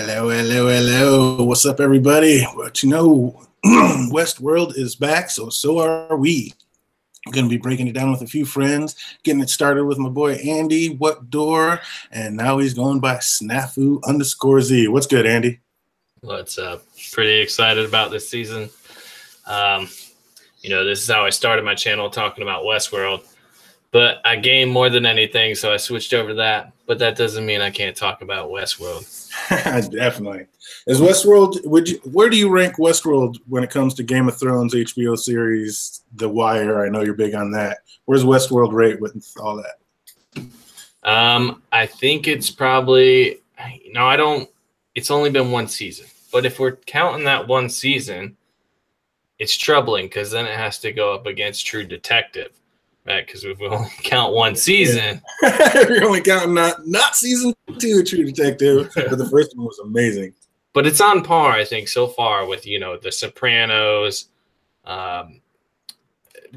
Hello, hello, hello. What's up, everybody? What you know, Westworld is back, so are we. I'm going to be breaking it down with a few friends, getting it started with my boy Andy, What Door, and now he's going by Snafu_Z. What's good, Andy? What's up? Pretty excited about this season. This is how I started my channel, talking about Westworld. But I game more than anything, so I switched over to that. But that doesn't mean I can't talk about Westworld. Definitely. Is Westworld, where do you rank Westworld when it comes to Game of Thrones, HBO series, The Wire? I know you're big on that. Where's Westworld rate with all that? I think it's probably, it's only been one season. But if we're counting that one season, it's troubling because then it has to go up against True Detective. Right, because if we only count one season, you're only counting not season 2 of True Detective, but the first one was amazing. But it's on par, I think, so far with The Sopranos,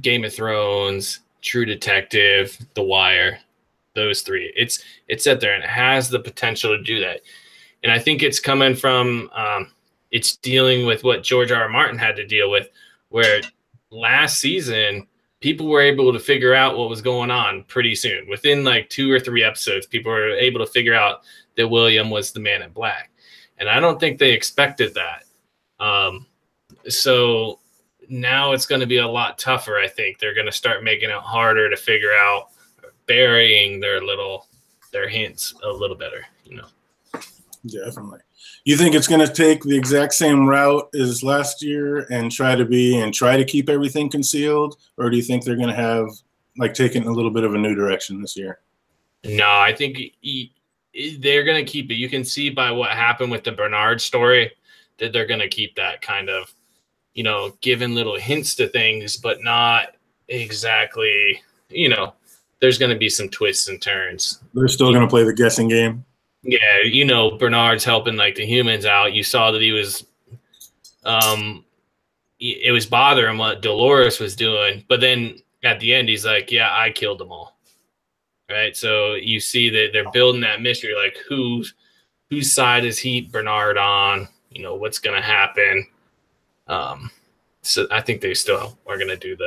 Game of Thrones, True Detective, The Wire, those three. It's set there and it has the potential to do that, and I think it's coming from it's dealing with what George R.R. Martin had to deal with, where last season people were able to figure out what was going on pretty soon. Within like 2 or 3 episodes, people were able to figure out that William was the Man in Black. And I don't think they expected that. So now it's going to be a lot tougher, I think. They're going to start making it harder to figure out, burying their hints a little better, Definitely. You think it's going to take the exact same route as last year and try to keep everything concealed, or do you think they're going to have taken a little bit of a new direction this year? No, I think they're going to keep it. You can see by what happened with the Bernard story that they're going to keep that kind of, giving little hints to things, but not exactly, there's going to be some twists and turns. They're still going to play the guessing game. Yeah, Bernard's helping the humans out. You saw that he was, it was bothering him what Dolores was doing. But then at the end, he's like, yeah, I killed them all. Right. So you see that they're building that mystery, like whose side is Bernard on? What's going to happen? So I think they still are going to do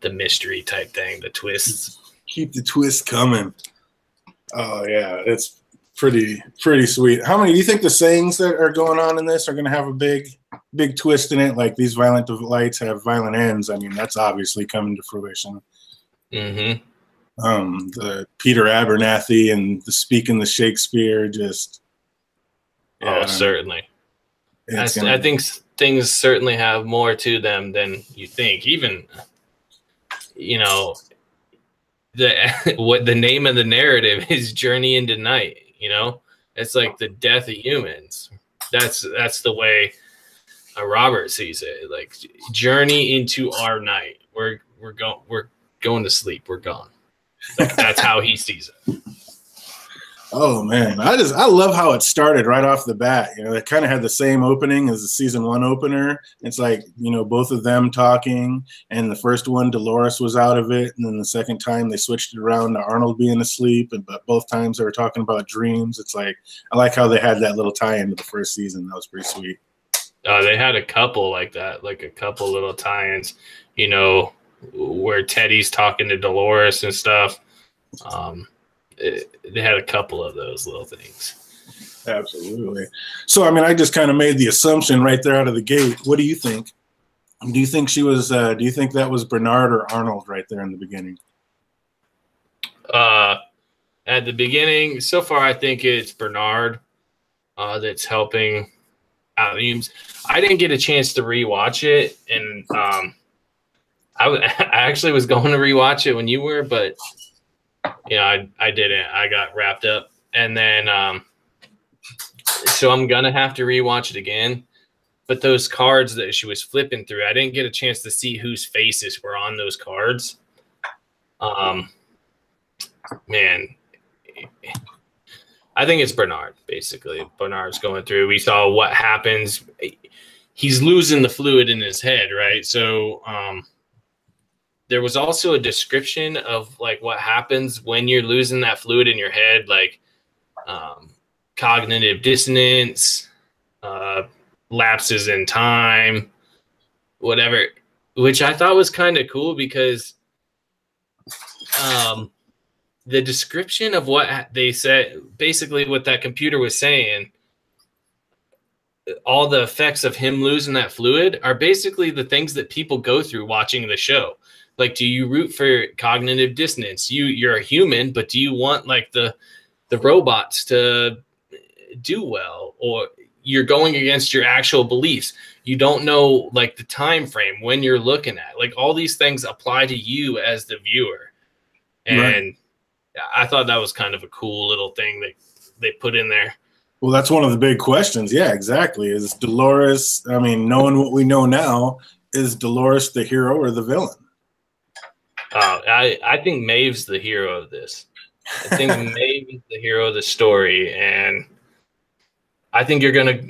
the mystery type thing, the twists. Keep the twists coming. Oh, yeah, it's pretty sweet. How many do you think the sayings that are going on in this are going to have a big twist in it? Like, these violent delights have violent ends. I mean, that's obviously coming to fruition. Mm-hmm. The Peter Abernathy and the speaking the Shakespeare, just certainly. I think things certainly have more to them than you think. Even what the name of the narrative is, Journey into Night. It's like the death of humans. That's the way Robert sees it. Like, journey into our night. We're going to sleep. We're gone. Like, that's how he sees it. Oh man, I love how it started right off the bat. It kind of had the same opening as the season 1 opener. It's like, both of them talking, and the first one Dolores was out of it, and then the second time they switched it around to Arnold being asleep, but both times they were talking about dreams. It's like, I like how they had that little tie-in to the first season. That was pretty sweet. They had a couple like that, like a couple little tie-ins, where Teddy's talking to Dolores and stuff. They had a couple of those little things. Absolutely. So, I mean, I just kind of made the assumption right there out of the gate. What do you think? Do you think do you think that was Bernard or Arnold right there in the beginning? At the beginning, so far, I think it's Bernard that's helping out. I didn't get a chance to rewatch it, and I actually was going to rewatch it when you were, but I didn't. I got wrapped up, and then so I'm gonna have to rewatch it again. But those cards that she was flipping through, I didn't get a chance to see whose faces were on those cards. Man, I think it's Bernard. Basically, Bernard's going through. We saw what happens. He's losing the fluid in his head, right? So there was also a description of like what happens when you're losing that fluid in your head, like cognitive dissonance, lapses in time, whatever, which I thought was kind of cool because the description of what they said, basically what that computer was saying, all the effects of him losing that fluid are basically the things that people go through watching the show. Like, do you root for cognitive dissonance? You're a human, but do you want like the robots to do well, or you're going against your actual beliefs? You don't know like the time frame when you're looking at, like, all these things apply to you as the viewer. And right. I thought that was kind of a cool little thing that they put in there. Well, that's one of the big questions. Yeah, exactly. Is Dolores, I mean, knowing what we know now, is Dolores the hero or the villain? I think Maeve's the hero of this. I think Maeve is the hero of the story, and I think you're going to,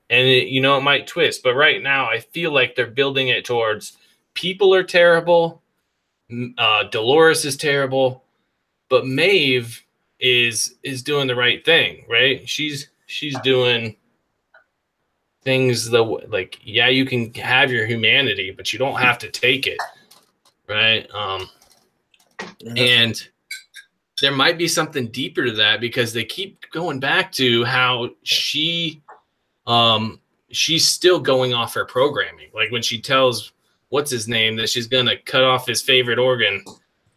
and it might twist, but right now I feel like they're building it towards people are terrible, Dolores is terrible, but Maeve is doing the right thing, right? She's doing things like, yeah, you can have your humanity, but you don't have to take it, right? And there might be something deeper to that, because they keep going back to how she's still going off her programming. Like when she tells what's his name that she's gonna cut off his favorite organ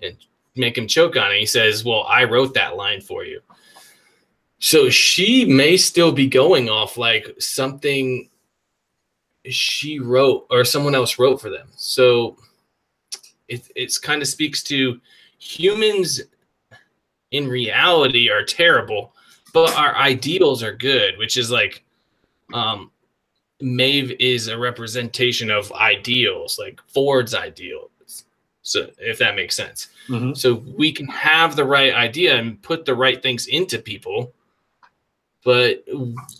and make him choke on it, he says, well, I wrote that line for you. So she may still be going off like something she wrote or someone else wrote for them. So it's kind of speaks to humans in reality are terrible, but our ideals are good, which is like Maeve is a representation of ideals, like Ford's ideals. So if that makes sense. Mm-hmm. So we can have the right idea and put the right things into people, but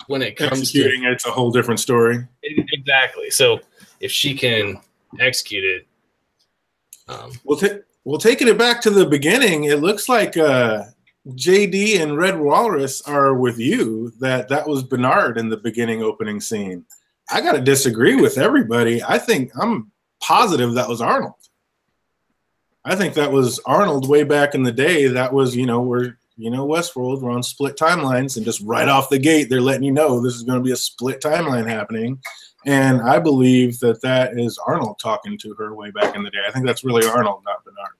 when it comes executing to, it's a whole different story. Exactly. So if she can execute it, well, taking it back to the beginning, it looks like JD and Red Walrus are with you. That was Bernard in the beginning opening scene. I got to disagree with everybody. I'm positive that was Arnold. I think that was Arnold way back in the day. That was, we're, Westworld, we're on split timelines, and just right off the gate, they're letting you know this is going to be a split timeline happening. And I believe that is Arnold talking to her way back in the day. I think that's really Arnold, not Bernard.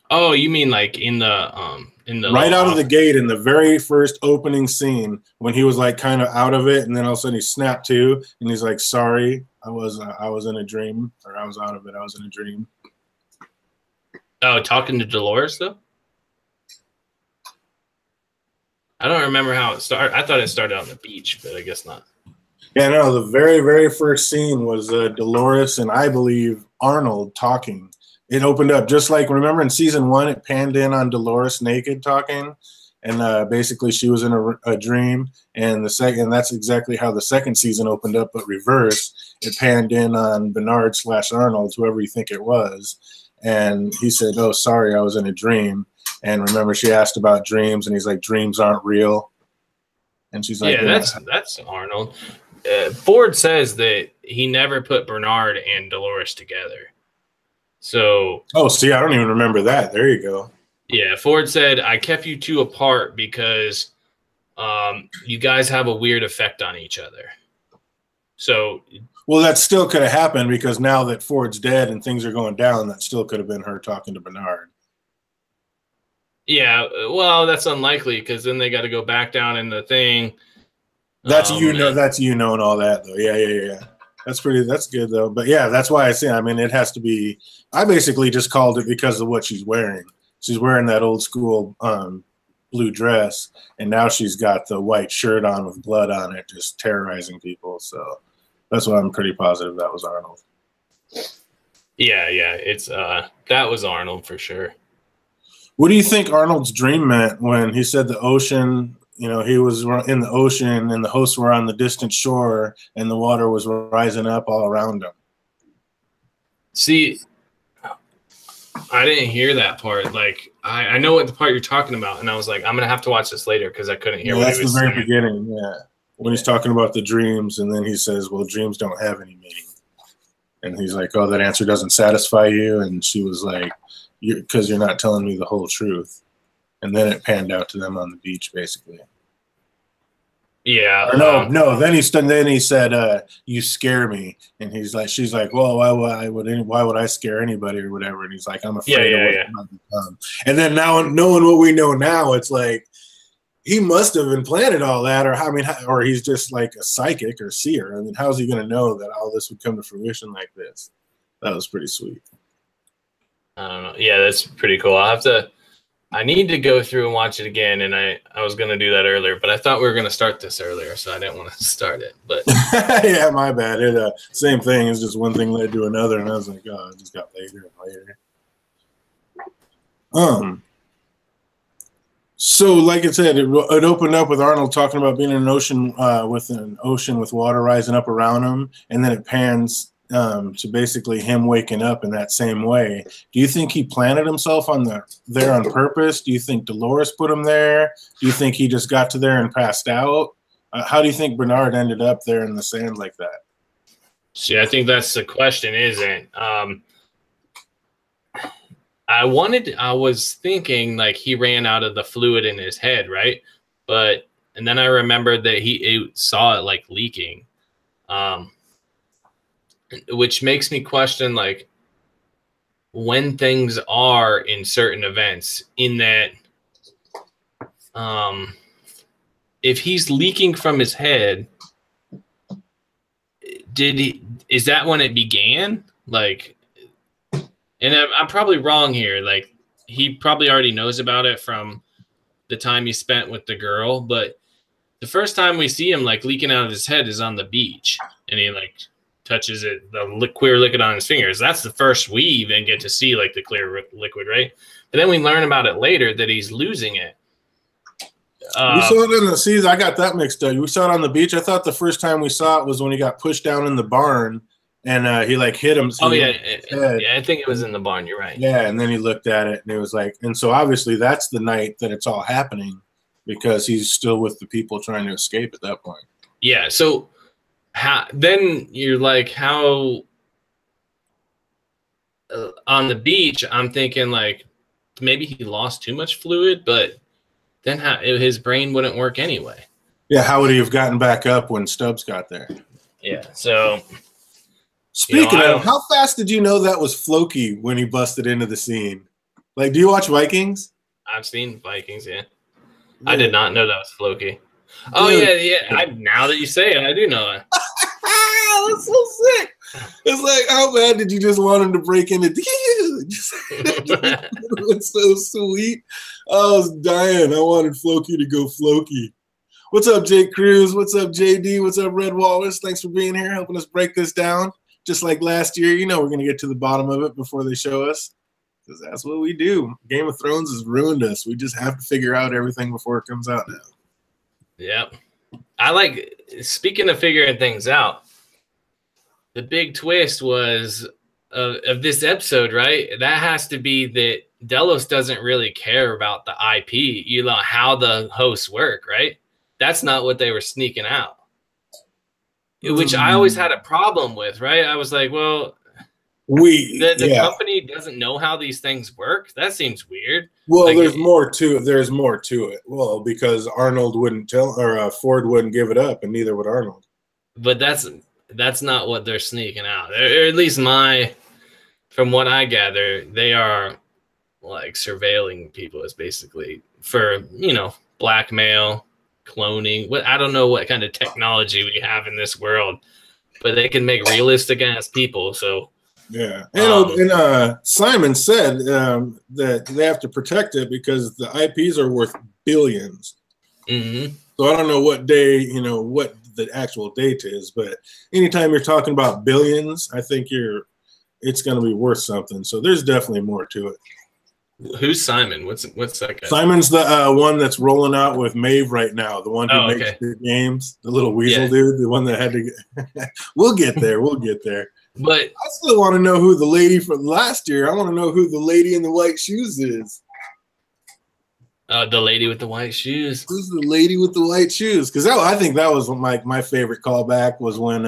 Oh, you mean like in the right out of the gate in the very first opening scene when he was like kind of out of it, and then all of a sudden he snapped to, and he's like, "Sorry, I was in a dream, or I was out of it. I was in a dream." Oh, talking to Dolores though? I don't remember how it started. I thought it started on the beach, but I guess not. Yeah, no, the very, very first scene was Dolores and I believe Arnold talking. It opened up just like, remember in season 1, it panned in on Dolores naked talking, and basically she was in a dream. And that's exactly how the second season opened up, but reverse. It panned in on Bernard/Arnold, whoever you think it was. And he said, "Oh, sorry, I was in a dream." And remember, she asked about dreams, and he's like, "Dreams aren't real." And she's like, "Yeah, that's Arnold." Ford says that he never put Bernard and Dolores together. So, see, I don't even remember that. There you go. Yeah, Ford said, "I kept you two apart because you guys have a weird effect on each other." So. Well, that still could have happened, because now that Ford's dead and things are going down, that still could have been her talking to Bernard. Yeah, well, that's unlikely, because then they got to go back down in the thing. That's that's and all that though. Yeah. That's good though. But yeah, that's why I say, I mean, it has to be. I basically just called it because of what she's wearing. She's wearing that old school blue dress, and now she's got the white shirt on with blood on it, just terrorizing people. So. That's why I'm pretty positive that was Arnold. Yeah, it's that was Arnold for sure. What do you think Arnold's dream meant when he said the ocean? He was in the ocean and the hosts were on the distant shore and the water was rising up all around him. See, I didn't hear that part. Like, I know what the part you're talking about, and I was like, I'm gonna have to watch this later because I couldn't hear what he was saying. That's the very beginning. Yeah. when he's talking about the dreams, and then he says, well, dreams don't have any meaning. And he's like, oh, that answer doesn't satisfy you. And she was like, because you're not telling me the whole truth. And then it panned out to them on the beach, basically. Yeah. Or no. Then he said, "You scare me," and she's like, "Well, why would I scare anybody or whatever?" And he's like, "I'm afraid of what's about to come." And then now, knowing what we know now, it's like he must have implanted all that, or he's just like a psychic or seer. I mean, how's he going to know that all this would come to fruition like this? That was pretty sweet. I don't know. Yeah, that's pretty cool. I need to go through and watch it again, and I was going to do that earlier, but I thought we were going to start this earlier, so I didn't want to start it. But yeah, my bad. It same thing. It's just one thing led to another, and I was like, oh, it just got later and later. So, like I said, it opened up with Arnold talking about being in an ocean with water rising up around him, and then it pans to basically him waking up in that same way. Do you think he planted himself there on purpose? Do you think Dolores put him there? Do you think he just got to there and passed out? How do you think Bernard ended up there in the sand like that? See, I think that's the question, isn't? I was thinking like he ran out of the fluid in his head, right? And then I remembered that he saw it like leaking. Which makes me question like when things are in certain events, in that if he's leaking from his head, is that when it began? Like, and I'm probably wrong here. Like, he probably already knows about it from the time he spent with the girl, but the first time we see him like leaking out of his head is on the beach, and he like touches it, the clear liquid on his fingers. That's the first we even get to see like the clear liquid, right? But then we learn about it later that he's losing it. We saw it in the season. I got that mixed up. We saw it on the beach. I thought the first time we saw it was when he got pushed down in the barn, and he like hit him. Oh yeah, I think it was in the barn. You're right. Yeah, and then he looked at it, and it was like, and so obviously that's the night that it's all happening, because he's still with the people trying to escape at that point. Yeah. So then you're like, how on the beach, I'm thinking like maybe he lost too much fluid, but then his brain wouldn't work anyway. Yeah, how would he have gotten back up when Stubbs got there? Yeah, so speaking of, how fast did you know that was Floki when he busted into the scene? Like, do you watch Vikings? I've seen Vikings, yeah. I did not know that was Floki. Oh, yeah. Now that you say it, I do know it. That's so sick. It's like, how bad did you just want him to break into? It's so sweet. I was dying. I wanted Floki to go Floki. What's up, Jake Cruz? What's up, JD? What's up, Red Wallace? Thanks for being here, helping us break this down. Just like last year, we're going to get to the bottom of it before they show us, because that's what we do. Game of Thrones has ruined us. We just have to figure out everything before it comes out now. Yep. Speaking of figuring things out, the big twist was of this episode, right? That has to be that Delos doesn't really care about the IP, how the hosts work, right? That's not what they were sneaking out, which I always had a problem with, right? I was like, well, the company doesn't know how these things work. That seems weird. Well, like, there's more to it. There's more to it. Well, because Arnold wouldn't tell, or Ford wouldn't give it up, and neither would Arnold. But that's not what they're sneaking out. Or at least from what I gather, they are like surveilling people as basically for, blackmail, cloning. I don't know what kind of technology we have in this world, but they can make realistic ass people. So yeah, and Simon said that they have to protect it because the IPs are worth billions. Mm-hmm. So I don't know what day, what the actual date is, but anytime you're talking about billions, I think it's going to be worth something. So there's definitely more to it. Who's Simon? What's that guy? Simon's the one that's rolling out with Maeve right now. The one who makes the games, the little weasel dude, the one that had to. We'll get there. We'll get there. But I still want to know who the lady from last year. I want to know who the lady in the white shoes is. The lady with the white shoes. Who's the lady with the white shoes? Because I think that was my favorite callback was when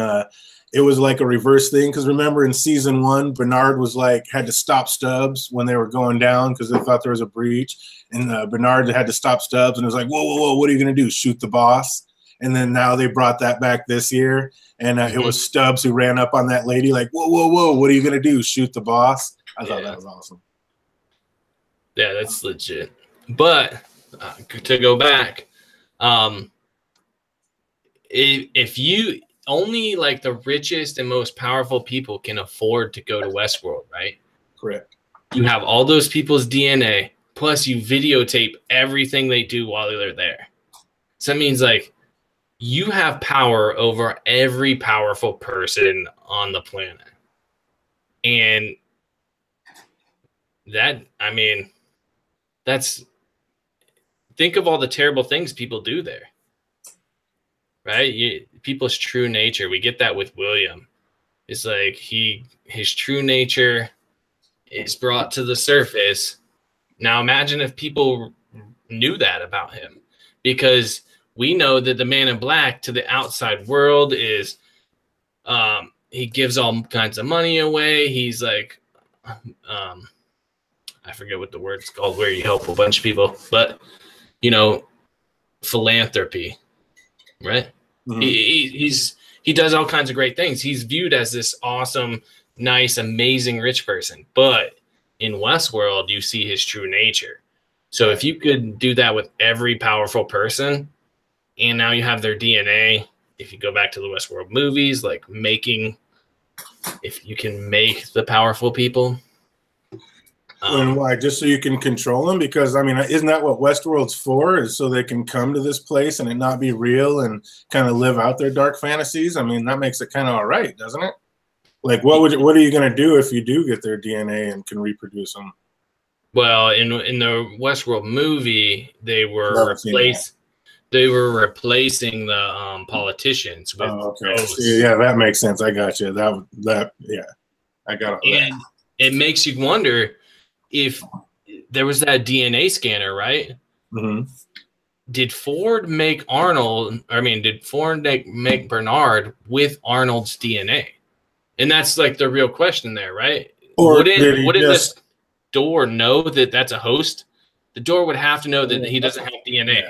it was like a reverse thing. Because remember in season 1, Bernard was like had to stop Stubbs when they were going down because they thought there was a breach, and Bernard had to stop Stubbs, and it was like, whoa, whoa, whoa, what are you gonna do? Shoot the boss? And then now they brought that back this year, and it was Stubbs who ran up on that lady like, whoa, whoa, whoa, what are you gonna do? Shoot the boss? I thought that was awesome. Yeah, that's legit. But to go back, if you only like the richest and most powerful people can afford to go to Westworld, right? Correct. You have all those people's DNA, plus you videotape everything they do while they're there. So that means like you have power over every powerful person on the planet. And that, I mean, that's, think of all the terrible things people do there, right? People's true nature. We get that with William. It's like his true nature is brought to the surface. Now imagine if people knew that about him, because we know that the Man in Black to the outside world is, he gives all kinds of money away. He's like, I forget what the word's called, where you help a bunch of people, but you know, philanthropy, right? Mm-hmm. He does all kinds of great things. He's viewed as this awesome, nice, amazing rich person. But in Westworld, you see his true nature. So if you could do that with every powerful person, and now you have their DNA, if you go back to the Westworld movies, like if you can make the powerful people. And why? Just so you can control them? Because, I mean, isn't that what Westworld's for? Is so they can come to this place and it not be real and kind of live out their dark fantasies? I mean, that makes it kind of all right, doesn't it? Like, what are you going to do if you do get their DNA and can reproduce them? Well, in the Westworld movie, they were replacing the politicians with See, yeah, that makes sense. I got you. That yeah, I got all that. And it makes you wonder if there was that DNA scanner, right? Mm-hmm. Did Ford make Arnold? I mean, did Ford make Bernard with Arnold's DNA? And that's like the real question there, right? Or wouldn't this door know that that's a host? The door would have to know that he doesn't have DNA. Yeah.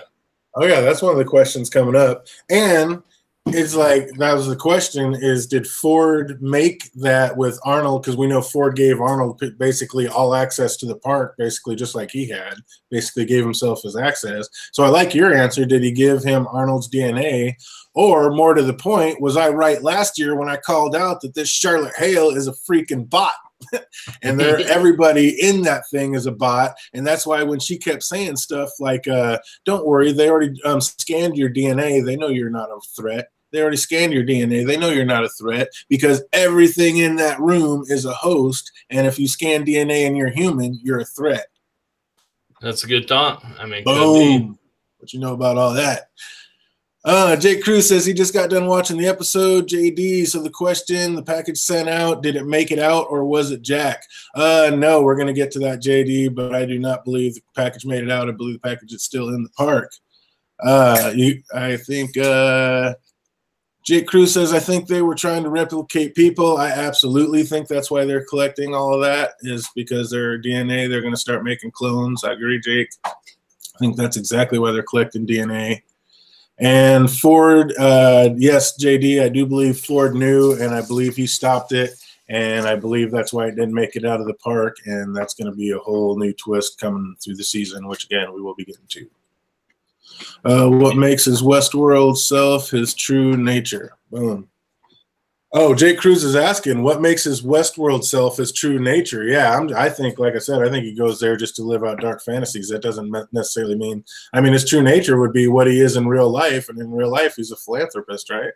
Oh yeah, that's one of the questions coming up. And it's like, that was the question, is did Ford make that with Arnold? Because we know Ford gave Arnold basically all access to the park, basically just like he had, basically gave himself his access. So I like your answer. Did he give him Arnold's DNA? Or more to the point, was I right last year when I called out that this Charlotte Hale is a freaking bot? And everybody in that thing is a bot, and that's why when she kept saying stuff like don't worry, they already scanned your DNA, they know you're not a threat. They already scanned your DNA, they know you're not a threat, because everything in that room is a host, and if you scan DNA and you're human, you're a threat. That's a good thought. I mean, boom. What you know about all that? Jake Cruz says he just got done watching the episode. JD, so the question, the package sent out, did it make it out or was it Jack? No, we're going to get to that, JD, but I do not believe the package made it out. I believe the package is still in the park. I think Jake Cruz says, I think they were trying to replicate people. I absolutely think that's why they're collecting all of that, is because their DNA, they're going to start making clones. I agree, Jake. I think that's exactly why they're collecting DNA. And Ford, yes, JD, I do believe Ford knew, and I believe he stopped it, and I believe that's why it didn't make it out of the park, and that's going to be a whole new twist coming through the season, which, again, we will be getting to. What makes his Westworld self his true nature? Boom. Oh, Jake Cruz is asking, what makes his Westworld self his true nature? Yeah, I think, like I said, I think he goes there just to live out dark fantasies. That doesn't necessarily mean, I mean, his true nature would be what he is in real life, and in real life, he's a philanthropist, right?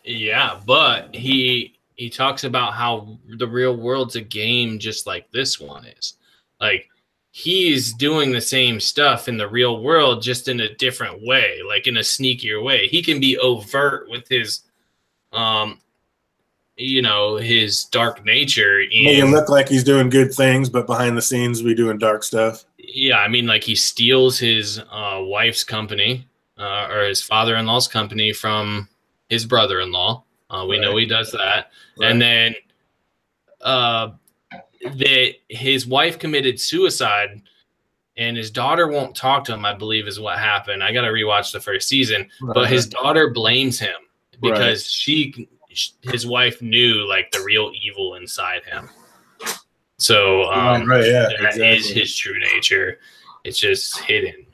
Yeah, but he talks about how the real world's a game just like this one is. Like, he's doing the same stuff in the real world, just in a different way, like in a sneakier way. He can be overt with his his dark nature. Make it look like he's doing good things, but behind the scenes, we doing dark stuff. Yeah, I mean, like he steals his wife's company or his father-in-law's company from his brother-in-law. We know he does that. Right. And then that his wife committed suicide and his daughter won't talk to him, I believe is what happened. I got to rewatch the first season, but his daughter blames him because his wife knew like the real evil inside him. So that is his true nature. It's just hidden.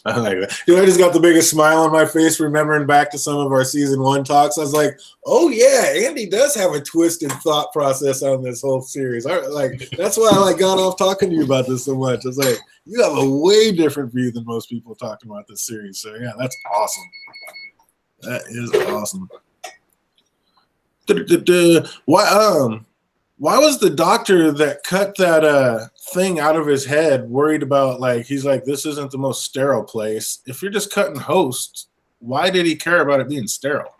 I like that. You know, I just got the biggest smile on my face remembering back to some of our season 1 talks. I was like, oh yeah, Andy does have a twisted thought process on this whole series. That's why I got off talking to you about this so much. I was like, you have a way different view than most people talking about this series. So yeah, that's awesome. That is awesome. Why was the doctor that cut that thing out of his head worried about, like, he's like, this isn't the most sterile place. If you're just cutting hosts, why did he care about it being sterile?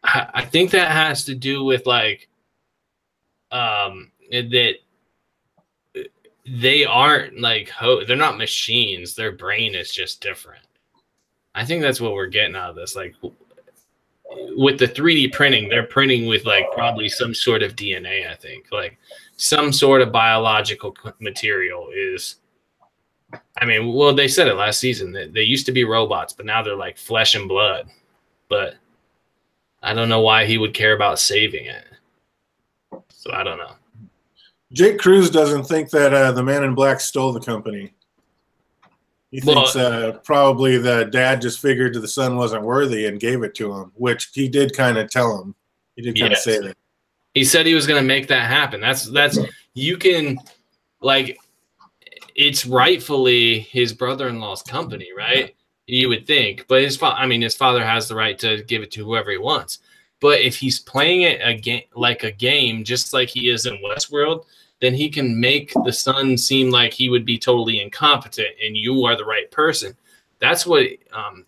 I think that has to do with like that they aren't like they're not machines. Their brain is just different. I think that's what we're getting out of this. Like with the 3D printing, they're printing with like probably some sort of DNA. I think like some sort of biological material is. I mean, well, they said it last season that they used to be robots, but now they're like flesh and blood. But I don't know why he would care about saving it. So I don't know. Jake Cruz doesn't think that the Man in Black stole the company. He thinks probably the dad just figured the son wasn't worthy and gave it to him, which he did kind of tell him. He did kind of say that. He said he was going to make that happen. That's you can like it's rightfully his brother-in-law's company, right? You would think, but his father has the right to give it to whoever he wants. But if he's playing it like a game, just like he is in Westworld, then he can make the son seem like he would be totally incompetent and you are the right person. That's what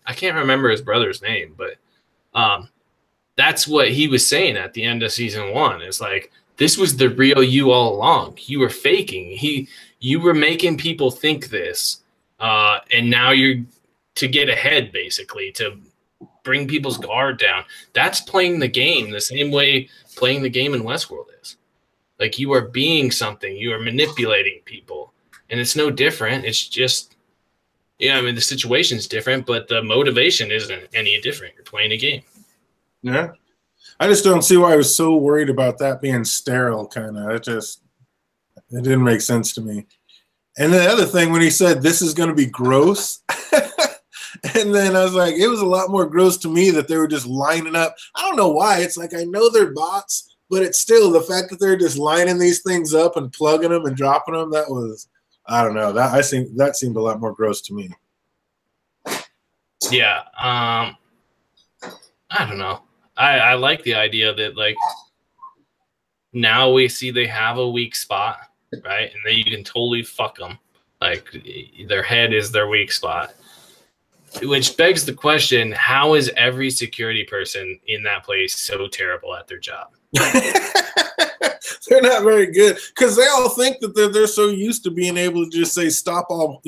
I can't remember his brother's name, but that's what he was saying at the end of season 1. It's like, this was the real you all along. You were faking. You were making people think this, and now you're to get ahead, basically, to bring people's guard down. That's playing the game the same way playing the game in Westworld is. Like you are being something, you are manipulating people, and it's no different. It's just, I mean, the situation's different, but the motivation isn't any different. You're playing a game. Yeah. I just don't see why I was so worried about that being sterile, kind of. It didn't make sense to me. And the other thing, when he said, this is going to be gross, and then I was like, it was a lot more gross to me that they were just lining up. I don't know why. It's like, I know they're bots, but it's still the fact that they're just lining these things up and plugging them and dropping them. That was, I don't know. That seemed a lot more gross to me. Yeah. I don't know. I like the idea that like now we see they have a weak spot, right? And then you can totally fuck them. Like their head is their weak spot. Which begs the question, how is every security person in that place so terrible at their job? They're not very good because they all think that they're so used to being able to just say stop all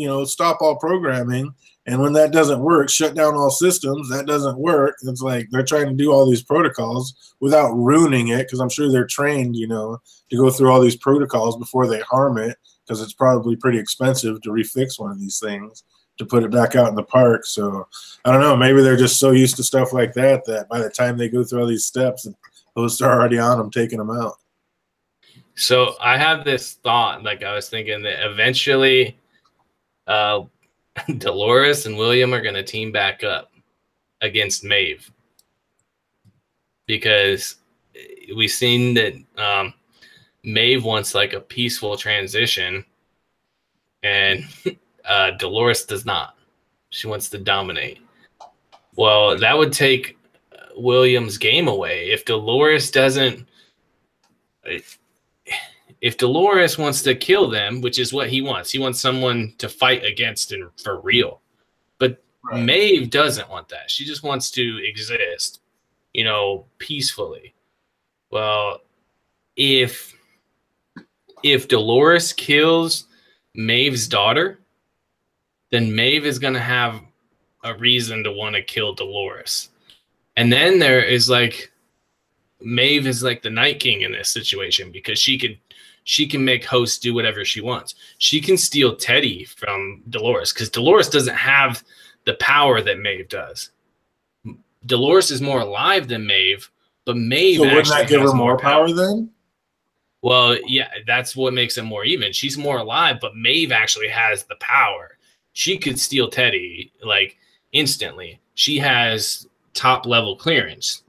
programming, and when that doesn't work, shut down all systems. That doesn't work. It's like they're trying to do all these protocols without ruining it, because I'm sure they're trained, to go through all these protocols before they harm it, because it's probably pretty expensive to refix one of these things to put it back out in the park. So I don't know, maybe they're just so used to stuff like that that by the time they go through all these steps, those are already on them, taking them out. So I have this thought, like I was thinking that eventually Dolores and William are going to team back up against Maeve, because we've seen that Maeve wants like a peaceful transition, and Dolores does not. She wants to dominate. Well, that would take William's game away. If Dolores wants to kill them, which is what he wants someone to fight against and for real. But right. Maeve doesn't want that. She just wants to exist, peacefully. Well, if Dolores kills Maeve's daughter, then Maeve is going to have a reason to want to kill Dolores. And then there is like Maeve is like the Night King in this situation because she can make Host do whatever she wants. She can steal Teddy from Dolores because Dolores doesn't have the power that Maeve does. Dolores is more alive than Maeve, but Maeve so wouldn't actually that give has her more power then? Well, yeah, that's what makes it more even. She's more alive, but Maeve actually has the power. She could steal Teddy like instantly. She has top level clearance.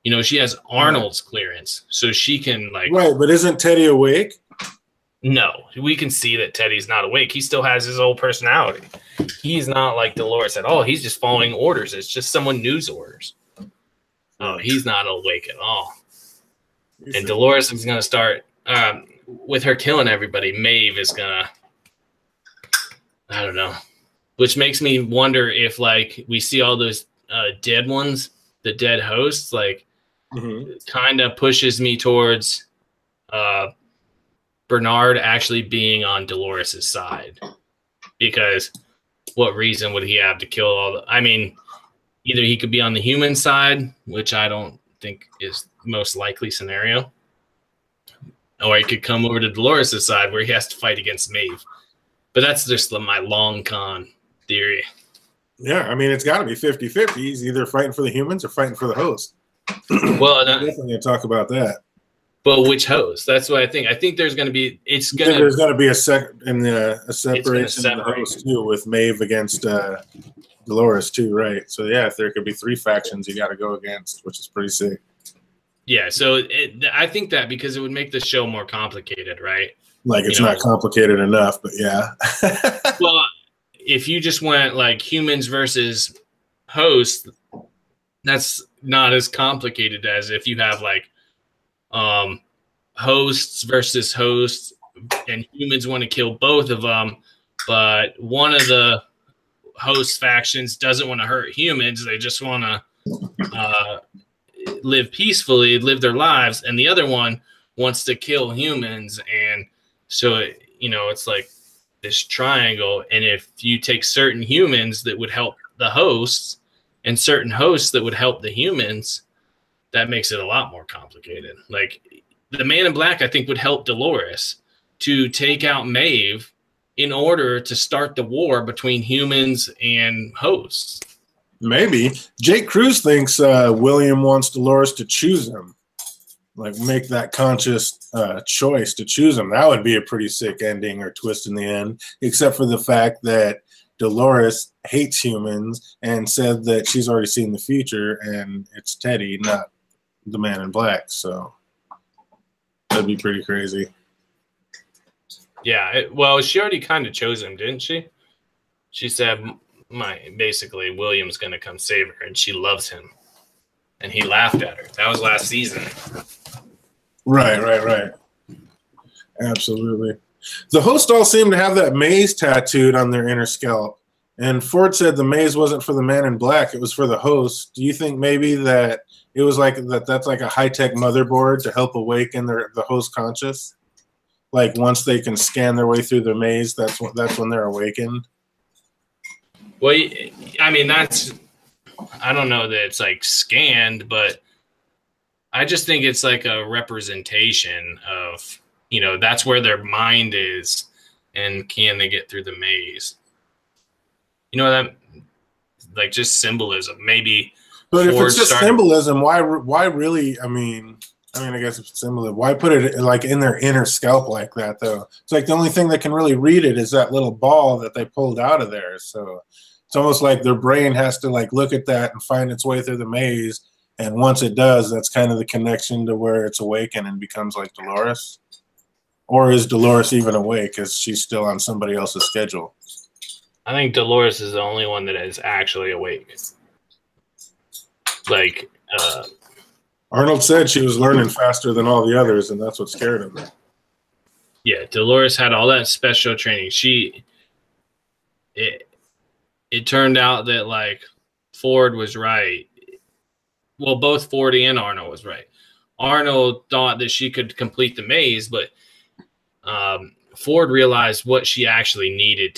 You know, she has Arnold's clearance, so she can like. Right, but isn't Teddy awake? No, we can see that Teddy's not awake. He still has his old personality. He's not like Dolores at all. He's just following orders. It's just someone news orders. Oh, he's not awake at all. And Dolores is going to start with her killing everybody. Maeve is going to, I don't know, which makes me wonder if like we see all those dead ones, the dead hosts, like kind of pushes me towards Bernard actually being on Dolores's side, because what reason would he have to kill all the, I mean, either he could be on the human side, which I don't think is the most likely scenario, or he could come over to Dolores's side where he has to fight against Maeve. But that's just my long con theory. Yeah, I mean, it's got to be 50-50. He's either fighting for the humans or fighting for the host. Well, definitely going to talk about that. But which host? That's what I think. I think there's going to be. There's going to be a separation of the host too, with Maeve against Dolores too, right? So yeah, if there could be 3 factions you got to go against, which is pretty sick. Yeah, so I think that because it would make the show more complicated, right? Like it's not complicated enough, but yeah. Well, if you just went like humans versus hosts, that's not as complicated as if you have like hosts versus hosts, and humans want to kill both of them, but one of the host factions doesn't want to hurt humans. They just want to live peacefully, live their lives, and the other one wants to kill humans. And so it's like this triangle, and if you take certain humans that would help the hosts and certain hosts that would help the humans, that makes it a lot more complicated. Like the Man in Black, I think, would help Dolores to take out Maeve in order to start the war between humans and hosts. Maybe. Jake Cruz thinks William wants Dolores to choose him, like make that conscious choice to choose him. That would be a pretty sick ending or twist in the end, except for the fact that Dolores hates humans and said that she's already seen the future and it's Teddy, not the Man in Black. So that'd be pretty crazy. Yeah, well, she already kind of chose him, didn't she? She said, basically, William's going to come save her, and she loves him. And he laughed at her. That was last season. Right. Absolutely. The hosts all seem to have that maze tattooed on their inner scalp. And Ford said the maze wasn't for the Man in Black, it was for the host. Do you think maybe that it was like that's like a high-tech motherboard to help awaken the host conscious? Like once they can scan their way through the maze, that's when they're awakened. Well, I mean, I don't know that it's like scanned, but I just think it's like a representation of, that's where their mind is, and can they get through the maze? That, like, just symbolism, maybe. But if it's just symbolism, why really? I mean, I guess it's symbolism. Why put it like in their inner scalp like that, though? It's like the only thing that can really read it is that little ball that they pulled out of there. So it's almost like their brain has to like look at that and find its way through the maze. And once it does, that's kind of the connection to where it's awakened and becomes like Dolores. Or is Dolores even awake? Is she still on somebody else's schedule? I think Dolores is the only one that is actually awake. Like, Arnold said she was learning faster than all the others, and that's what scared him. Yeah, Dolores had all that special training. It turned out that, like, Ford was right. Well, both Ford and Arnold was right. Arnold thought that she could complete the maze, but Ford realized what she actually needed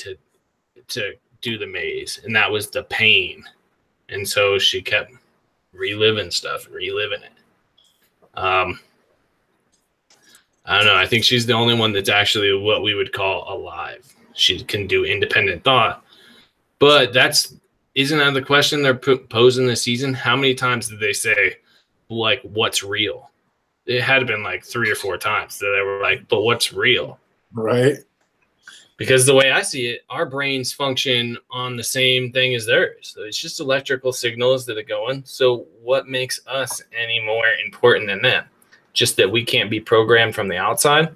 to do the maze, and that was the pain. And so she kept reliving stuff, reliving it. I don't know. I think she's the only one that's actually what we would call alive. She can do independent thought. But isn't that the question they're posing this season? How many times did they say, like, what's real? It had been like 3 or 4 times that they were like, but what's real? Right. Because the way I see it, our brains function on the same thing as theirs. So it's just electrical signals that are going. So what makes us any more important than them? Just that we can't be programmed from the outside?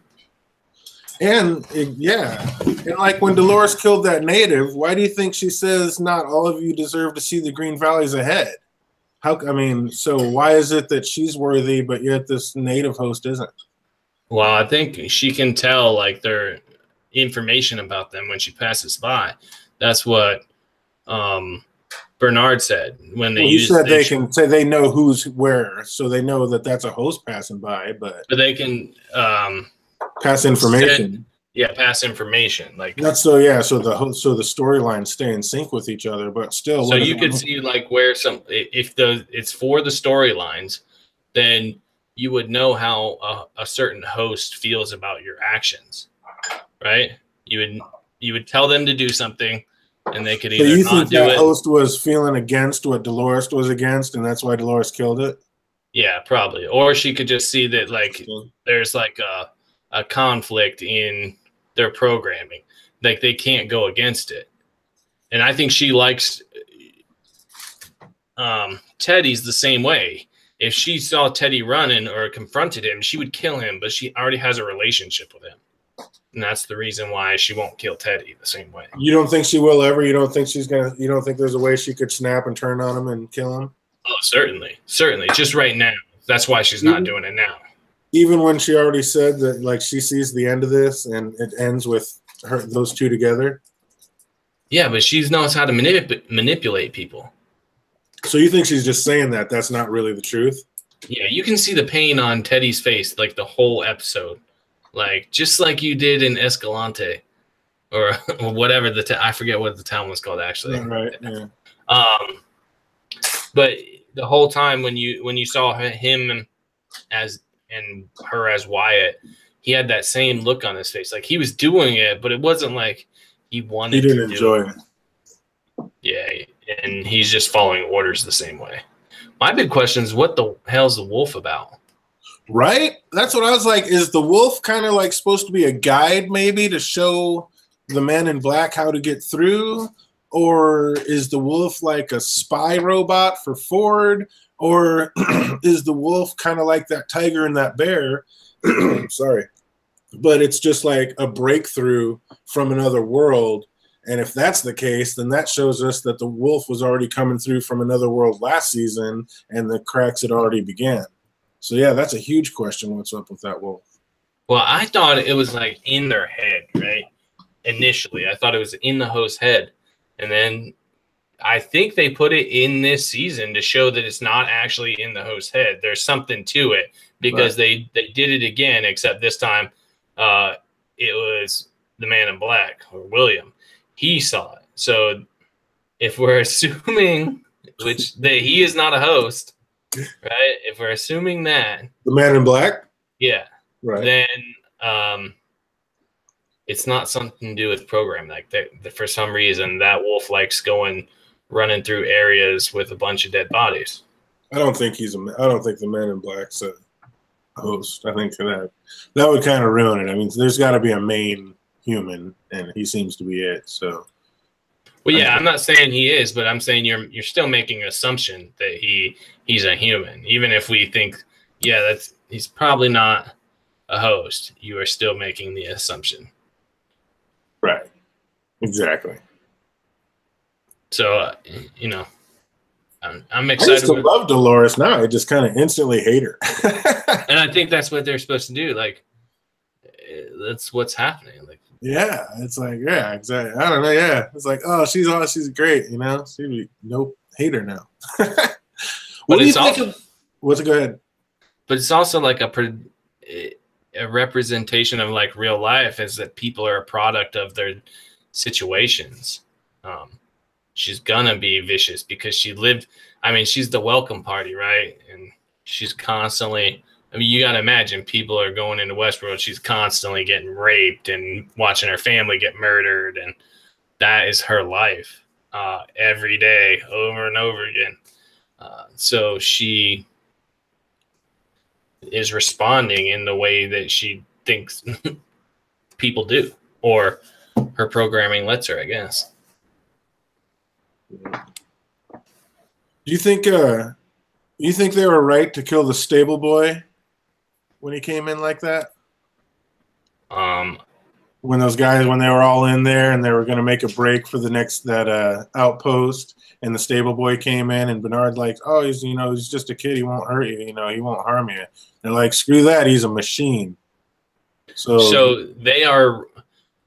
And and like when Dolores killed that native, why do you think she says not all of you deserve to see the green valleys ahead? So why is it that she's worthy, but yet this native host isn't? Well, I think she can tell like their information about them when she passes by. That's what Bernard said when they can say they know who's where, so they know that that's a host passing by, but they can pass information. Pass information. Like that's so the storylines stay in sync with each other, but still. So you could see like where it's for the storylines, then you would know how a certain host feels about your actions, right? You would tell them to do something, and they could either you not think do that it. Host was feeling against what Dolores was against, and that's why Dolores killed it? Yeah, probably. Or she could just see that like there's like a conflict in their programming, like they can't go against it. And I think she likes Teddy's the same way. If she saw Teddy running or confronted him, she would kill him, but she already has a relationship with him. And that's the reason why she won't kill Teddy the same way. You don't think she will ever? You don't think you don't think there's a way she could snap and turn on him and kill him? Oh, certainly. Certainly. Just right now. That's why she's not doing it now. Even when she already said that, like, she sees the end of this and it ends with those two together? Yeah, but she knows how to manipulate people. So you think she's just saying that? That's not really the truth? Yeah, you can see the pain on Teddy's face, like, the whole episode. Like, just like you did in Escalante. Or whatever I forget what the town was called, actually. Right, yeah. But the whole time when you saw him and her as Wyatt, he had that same look on his face. Like, he was doing it, but it wasn't like he wanted to do it. He didn't enjoy it. Yeah, and he's just following orders the same way. My big question is, what the hell's the wolf about? Right? That's what I was like. Is the wolf kind of like supposed to be a guide maybe to show the man in black how to get through? Or is the wolf like a spy robot for Ford? Or is the wolf kind of like that tiger and that bear? Sorry. But it's just like a breakthrough from another world. And if that's the case, then that shows us that the wolf was already coming through from another world last season and the cracks had already began. So, yeah, that's a huge question. What's up with that wolf? Well, I thought it was like in their head, right? Initially, I thought it was in the host's head. And then I think they put it in this season to show that it's not actually in the host's head. There's something to it because they did it again, except this time it was the man in black, or William. He saw it. So if we're assuming, he is not a host, right? If we're assuming that. The man in black? Yeah. Right. Then it's not something to do with programming. Like that, for some reason, that wolf likes running through areas with a bunch of dead bodies. I don't think the man in black's a host. I think that would kind of ruin it. I mean, there's got to be a main human, and he seems to be it. So, well, yeah, I'm not saying he is, but I'm saying you're still making an assumption that he's a human, even if we think, yeah, he's probably not a host. You are still making the assumption. Right. Exactly. So, I'm excited. I used to love Dolores. Now I just kind of instantly hate her. And I think that's what they're supposed to do. Like, that's what's happening. Like, yeah, it's like, yeah, exactly. I don't know. Yeah, it's like, oh, she's great. Nope, hate her now. What do you think? Go ahead. But it's also like a representation of like real life is that people are a product of their situations. She's gonna be vicious because she lived. I mean, she's the welcome party, right? And she's constantly. I mean, you gotta imagine people are going into Westworld. She's constantly getting raped and watching her family get murdered, and that is her life every day, over and over again. So she is responding in the way that she thinks people do, or her programming lets her, I guess. Do you think they were right to kill the stable boy when he came in like that? When those guys, when they were all in there and they were going to make a break for the next outpost, and the stable boy came in, and Bernard like, oh, he's just a kid, he won't hurt you, he won't harm you. They're like, screw that, he's a machine. So they are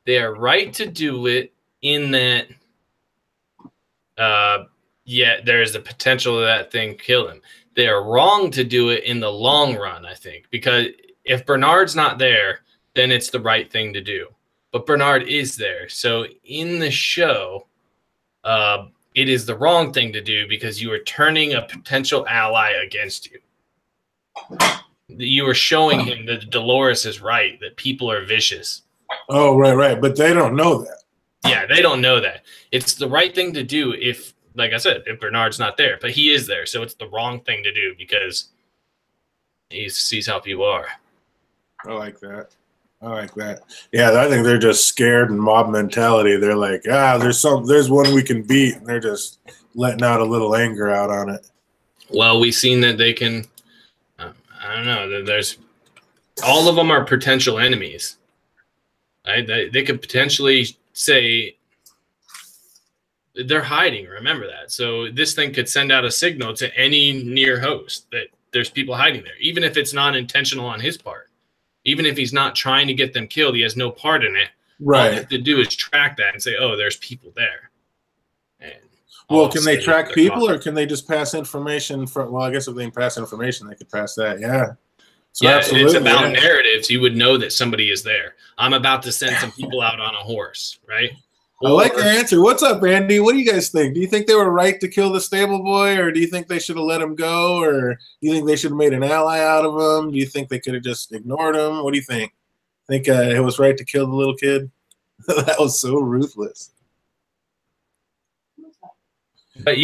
right to do it in that. Yeah, there's the potential of that thing kill him. They are wrong to do it in the long run, I think, because if Bernard's not there, then it's the right thing to do. But Bernard is there. So in the show, it is the wrong thing to do because you are turning a potential ally against you. You are showing him that Dolores is right, that people are vicious. Oh, right. But they don't know that. Yeah, they don't know that. It's the right thing to do if, like I said, if Bernard's not there. But he is there, so it's the wrong thing to do because he sees how people are. I like that. Yeah, I think they're just scared and mob mentality. They're like, there's one we can beat, and they're just letting out a little anger out on it. Well, we've seen that they can. I don't know. There's all of them are potential enemies. Right? They could potentially say they're hiding. Remember that. So this thing could send out a signal to any near host that there's people hiding there, even if it's not intentional on his part. Even if he's not trying to get them killed, he has no part in it. Right. All they have to do is track that and say, oh, there's people there. And well, can they track people or can they just pass information from, well, I guess if they can pass information, they could pass that. Yeah. So yeah, absolutely, it's about narratives. You would know that somebody is there. I'm about to send some people out on a horse, right? I like your answer. What's up, Andy? What do you guys think? Do you think they were right to kill the stable boy, or do you think they should have let him go, or do you think they should have made an ally out of him? Do you think they could have just ignored him? What do you think? Think it was right to kill the little kid? That was so ruthless. But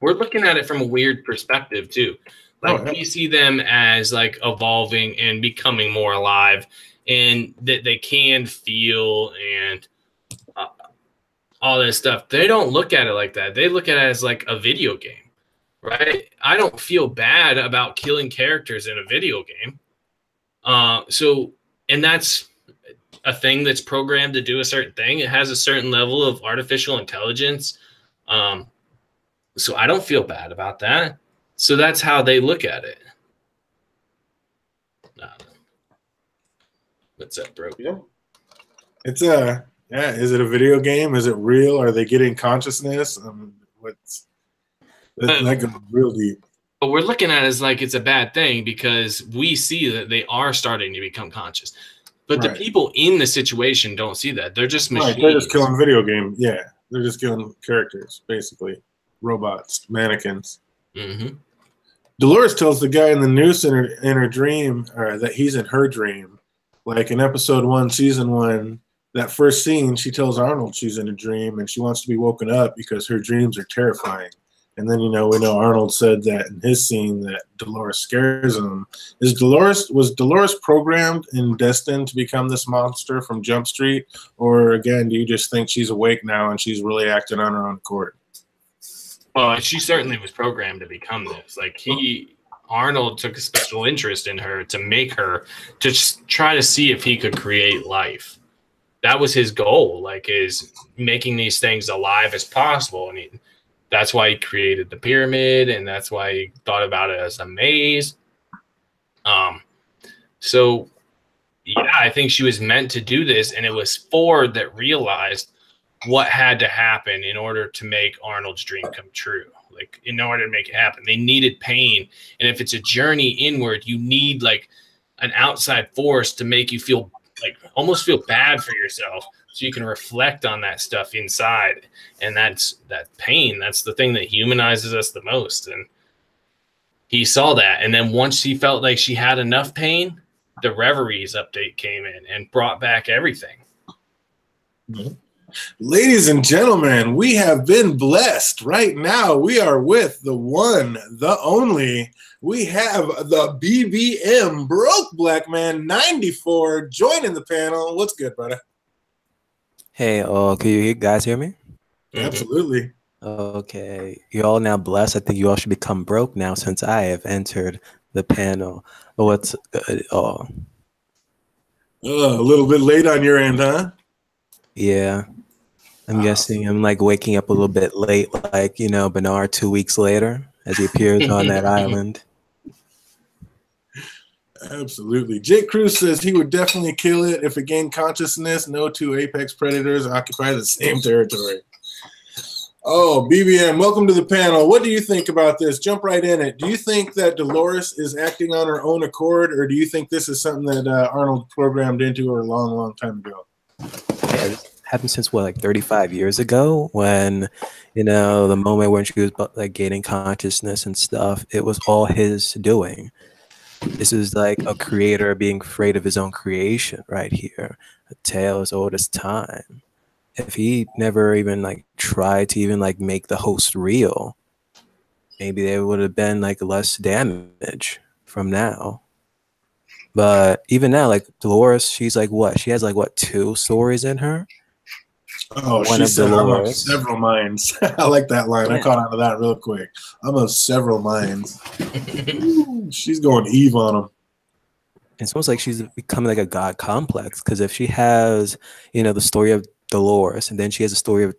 we're looking at it from a weird perspective too. Like we see them as like evolving and becoming more alive, and that they can feel and all this stuff. They don't look at it like that. They look at it as like a video game, right? I don't feel bad about killing characters in a video game. And that's a thing that's programmed to do a certain thing. It has a certain level of artificial intelligence. So I don't feel bad about that. So that's how they look at it. What's up, bro? Yeah. It's is it a video game? Is it real? Are they getting consciousness? That goes real deep. But we're looking at it as like it's a bad thing because we see that they are starting to become conscious. But the people in the situation don't see that. They're just machines. Right, they're just killing video game. Yeah, they're just killing characters, basically. Robots, mannequins. Mm-hmm. Dolores tells the guy in the noose in her dream, or that he's in her dream. Like in episode 1, season 1, that first scene, she tells Arnold she's in a dream and she wants to be woken up because her dreams are terrifying. And then, we know Arnold said that in his scene that Dolores scares him. Was Dolores programmed and destined to become this monster from Jump Street? Or again, do you just think she's awake now and she's really acting on her own accord? Well, she certainly was programmed to become this. Like Arnold took a special interest in her to make her, to just try to see if he could create life. That was his goal, like is making these things alive as possible. And that's why he created the pyramid, and that's why he thought about it as a maze. So yeah, I think she was meant to do this, and it was Ford that realized what had to happen in order to make Arnold's dream come true. Like in order to make it happen, they needed pain. And if it's a journey inward, you need like an outside force to make you feel like almost feel bad for yourself, so you can reflect on that stuff inside. And that's that pain. That's the thing that humanizes us the most. And he saw that. And then once she felt like she had enough pain, the Reveries update came in and brought back everything. Mm-hmm. Ladies and gentlemen, we have been blessed. Right now, we are with the one, the only. We have the BBM, Broke Black Man 94, joining the panel. What's good, brother? Hey, can you guys hear me? Absolutely. Okay. You're all now blessed. I think you all should become broke now since I have entered the panel. What's good? A little bit late on your end, huh? Yeah. I'm guessing I'm like waking up a little bit late, like, you know, Bernard 2 weeks later as he appears on that island. Absolutely. Jake Cruz says he would definitely kill it if it gained consciousness. No two apex predators occupy the same territory. Oh, BBM, welcome to the panel. What do you think about this? Jump right in it. Do you think that Dolores is acting on her own accord, or do you think this is something that Arnold programmed into her a long, long time ago? Yeah, this happened since, what, like 35 years ago when, you know, the moment when she was like gaining consciousness and stuff, it was all his doing. This is like a creator being afraid of his own creation right here. A tale as old as time. If he never even like tried to even like make the host real, maybe there would have been like less damage from now. But even now, like Dolores, she's like what? She has like what, 2 stories in her? Oh, she said, I'm of several minds. I like that line. Yeah. I caught on to that real quick. I'm of several minds. She's going Eve on them. It's almost like she's becoming like a god complex, because if she has, you know, the story of Dolores, and then she has a story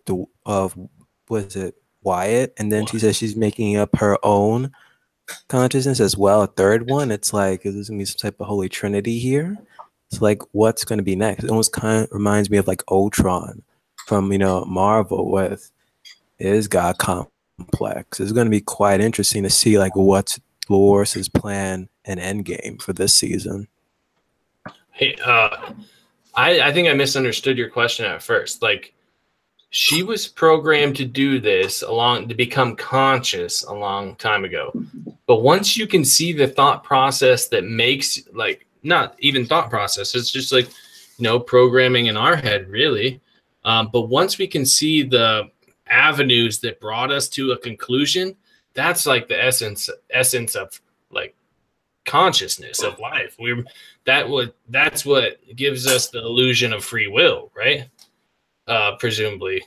of what is it, Wyatt, and then she says she's making up her own consciousness as well, a third one. It's like, is this gonna be some type of holy trinity here? It's like, what's gonna be next? It almost kind of reminds me of like Ultron from, you know, Marvel with his god complex. It's gonna be quite interesting to see like what's Dolores' plan and endgame for this season. Hey, I think I misunderstood your question at first. Like, she was programmed to do this to become conscious a long time ago. But once you can see the thought process that makes, like, not even thought process, it's just like, you know, programming in our head, really. But once we can see the avenues that brought us to a conclusion, that's like the essence of like consciousness of life. That's what gives us the illusion of free will, right? Presumably,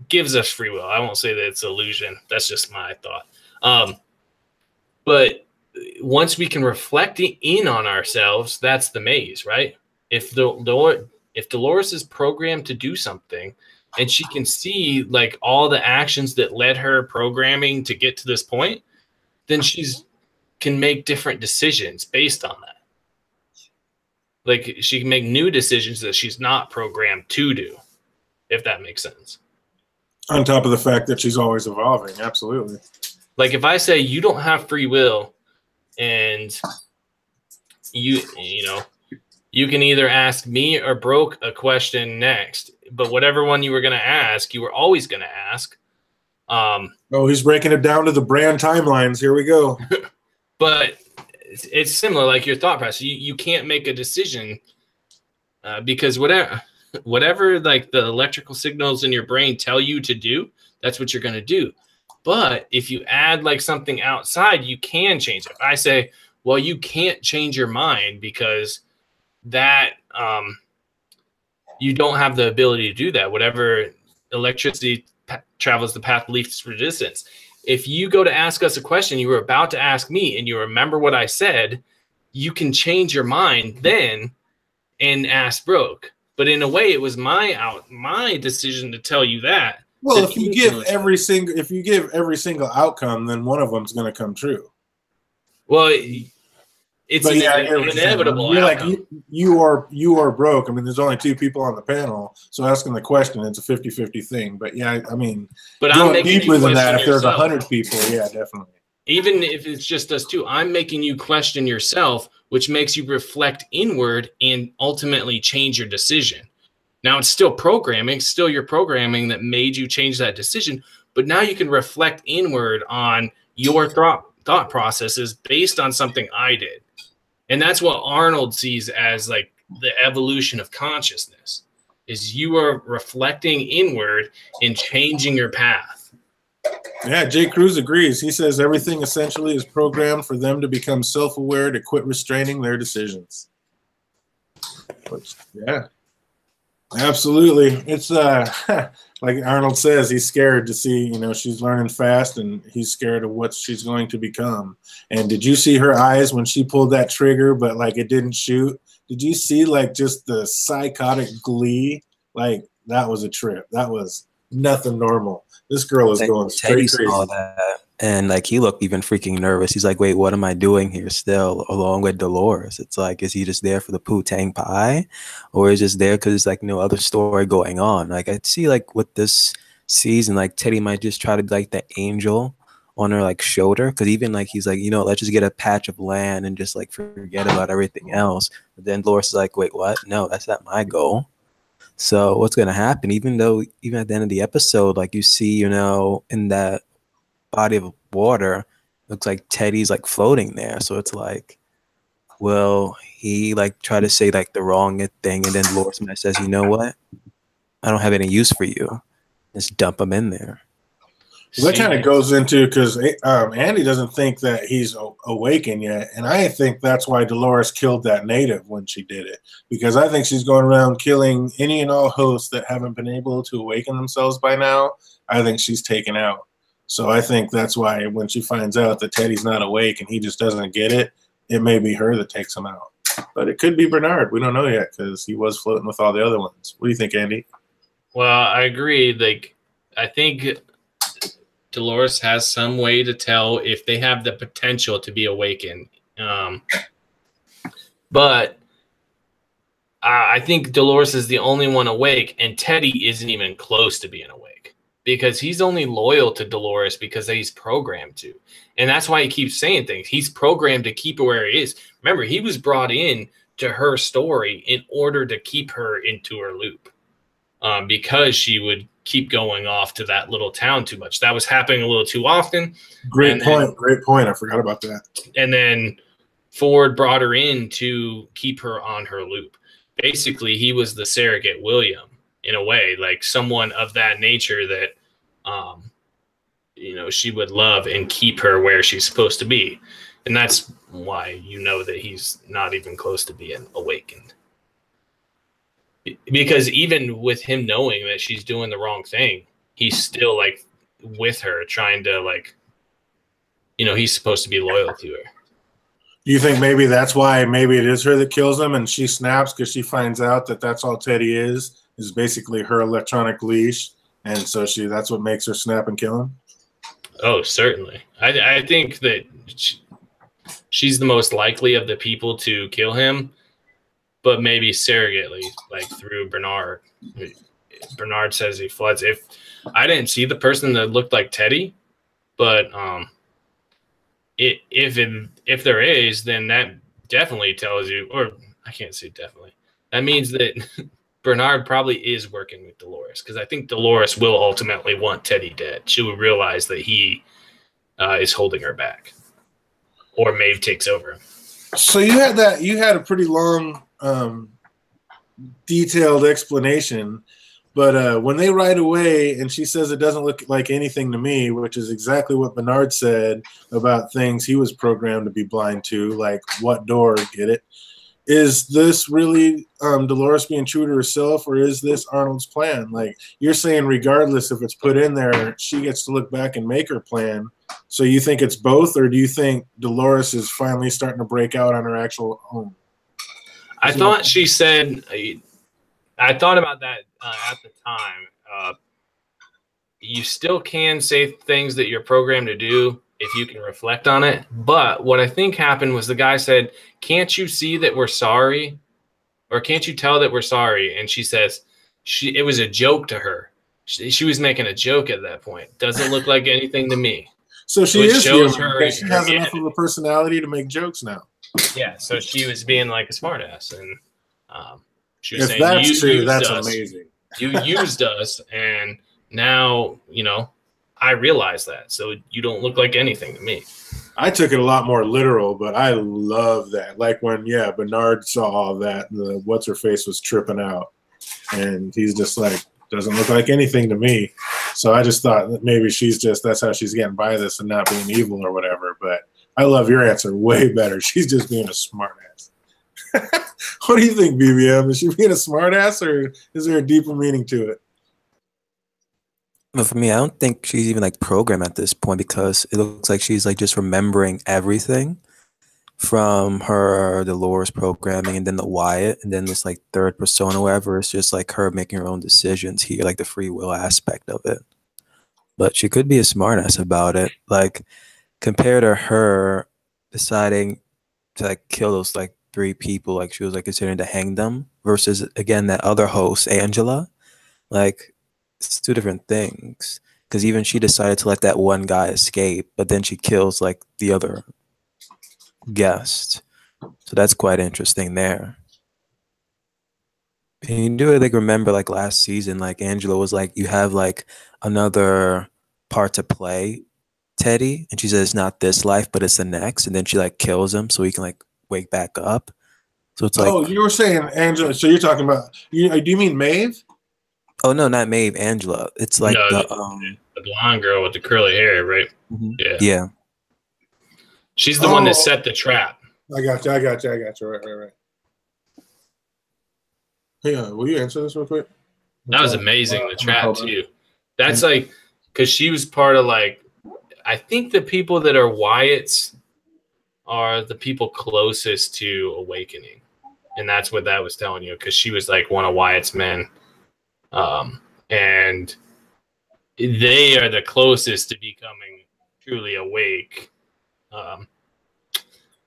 gives us free will. I won't say that it's illusion. That's just my thought. But once we can reflect in on ourselves, that's the maze, right? If Dolores is programmed to do something, and she can see like all the actions that led her programming to get to this point, then can make different decisions based on that. Like, she can make new decisions that she's not programmed to do, if that makes sense. On top of the fact that she's always evolving, absolutely. Like, if I say you don't have free will, and you know, you can either ask me or Broke a question next, but whatever one you were going to ask, you were always going to ask. Oh, he's breaking it down to the brand timelines. Here we go. But it's similar, like your thought process. You can't make a decision because whatever like the electrical signals in your brain tell you to do, that's what you're going to do. But if you add like something outside, you can change it. If I say, well, you can't change your mind because that you don't have the ability to do that. Whatever electricity travels the path of least resistance. If you go to ask us a question, you were about to ask me, and you remember what I said, you can change your mind then and ask Broke. But in a way, it was my decision to tell you that. Well, if you give every single outcome, then one of them is going to come true. Well, it's inevitable. You're like you are Broke. I mean, there's only 2 people on the panel, so asking the question, it's a 50-50 thing. But yeah, I mean, but going deeper than that, if there's 100 people, yeah, definitely. even if it's just us two, I'm making you question yourself, which makes you reflect inward and ultimately change your decision. Now it's still programming, still your programming that made you change that decision, but now you can reflect inward on your thought processes based on something I did. And that's what Arnold sees as like the evolution of consciousness, is you are reflecting inward and changing your path. Yeah, Jay Cruz agrees. He says everything essentially is programmed for them to become self-aware, to quit restraining their decisions. Which, yeah, absolutely. It's like Arnold says, he's scared to see, you know, she's learning fast, and he's scared of what she's going to become. And did you see her eyes when she pulled that trigger, but like it didn't shoot? Did you see like just the psychotic glee? Like that was a trip. That was nothing normal. This girl is going straight crazy. Saw that, and like he looked even freaking nervous. He's like, "Wait, what am I doing here still, along with Dolores?" It's like, is he just there for the Poo-Tang pie, or is just there because there's like no other story going on? Like I see, like with this season, like Teddy might just try to be like the angel on her like shoulder, because even like he's like, you know, let's just get a patch of land and just like forget about everything else. But then Dolores is like, "Wait, what? No, that's not my goal." So what's going to happen, even at the end of the episode, like you see, you know, in that body of water, looks like Teddy's like floating there. So it's like, well, he like try to say like the wrong thing, and then Dolores says, "You know what? I don't have any use for you." Just dump him in there. Well, that kind of goes into, because Andy doesn't think that he's awakened yet, and I think that's why Dolores killed that native when she did it, because I think she's going around killing any and all hosts that haven't been able to awaken themselves by now. I think she's taken out. So I think that's why when she finds out that Teddy's not awake and he just doesn't get it, it may be her that takes him out. But it could be Bernard. We don't know yet, because he was floating with all the other ones. What do you think, Andy? Well, I agree. Like, I think Dolores has some way to tell if they have the potential to be awakened. But I think Dolores is the only one awake, and Teddy isn't even close to being awake, because he's only loyal to Dolores because he's programmed to. And that's why he keeps saying things. He's programmed to keep her where he is. Remember, he was brought in to her story in order to keep her into her loop, because she would keep going off to that little town too much. That was happening a little too often. Great point. I forgot about that. And then Ford brought her in to keep her on her loop. Basically, he was the surrogate William, in a way, like someone of that nature that, you know, she would love and keep her where she's supposed to be. And that's why you know that he's not even close to being awakened. Because even with him knowing that she's doing the wrong thing, he's still like with her, trying to, like, you know, he's supposed to be loyal to her. Do you think maybe that's why maybe it is her that kills him, and she snaps because she finds out that that's all Teddy is basically her electronic leash, and so that's what makes her snap and kill him? Oh, certainly. I think that she's the most likely of the people to kill him, but maybe surrogately, like through Bernard. Bernard says he floods. If I didn't see the person that looked like Teddy, but if there is, then that definitely tells you, or I can't say definitely. That means that Bernard probably is working with Dolores, because I think Dolores will ultimately want Teddy dead. She will realize that he is holding her back, or Maeve takes over. So you had a pretty long, detailed explanation, but when they ride away and she says it doesn't look like anything to me, which is exactly what Bernard said about things he was programmed to be blind to, like what door, get it? Is this really Dolores being true to herself, or is this Arnold's plan? Like you're saying, regardless if it's put in there, she gets to look back and make her plan. So you think it's both, or do you think Dolores is finally starting to break out on her actual own? I thought she said, I thought about that at the time. You still can say things that you're programmed to do if you can reflect on it. But what I think happened was the guy said, "Can't you see that we're sorry? Or can't you tell that we're sorry?" And she says, it was a joke to her. She was making a joke at that point. Doesn't look like anything to me. So she which is shows human her because she has enough humanity. of a personality to make jokes now. Yeah, so she was being like a smartass, and she was If saying, that's "You true, used that's us, amazing. you used us, and now I realize that. So you don't look like anything to me." I took it a lot more literal, but I love that. Like when, Bernard saw all that, the what's her face was tripping out, and he's just like, doesn't look like anything to me. So I just thought that maybe that's how she's getting by this and not being evil or whatever. But I love your answer way better. She's just being a smartass. What do you think, BBM? Is she being a smartass, or is there a deeper meaning to it? But for me, I don't think she's even like programmed at this point because it looks like she's like just remembering everything from her Dolores programming and then the Wyatt and then this like third persona, wherever. It's just like her making her own decisions here, like the free will aspect of it. But she could be a smartass about it. Like compared to her deciding to like kill those like three people, like she was like considering to hang them versus again that other host, Angela. Like it's two different things. Because even she decided to let that one guy escape, but then she kills like the other guest. So that's quite interesting there. And you do like remember like last season, like Angela was like, you have like another part to play, Teddy, and she says it's not this life, but it's the next, and then she like kills him so he can like wake back up. So it's like, Oh, you were saying Angela. So you're talking about you? Do you mean Maeve? oh no, not Maeve, Angela. It's like No, the the blonde girl with the curly hair, right? mhm. Yeah, Yeah. she's the one that set the trap. I got you. Right. Hey, will you answer this real quick? That was amazing. The trap too. That's like because she was part of like I think the people that are Wyatts are the people closest to awakening, and that's what that was telling you because she was like one of Wyatt's men, and they are the closest to becoming truly awake,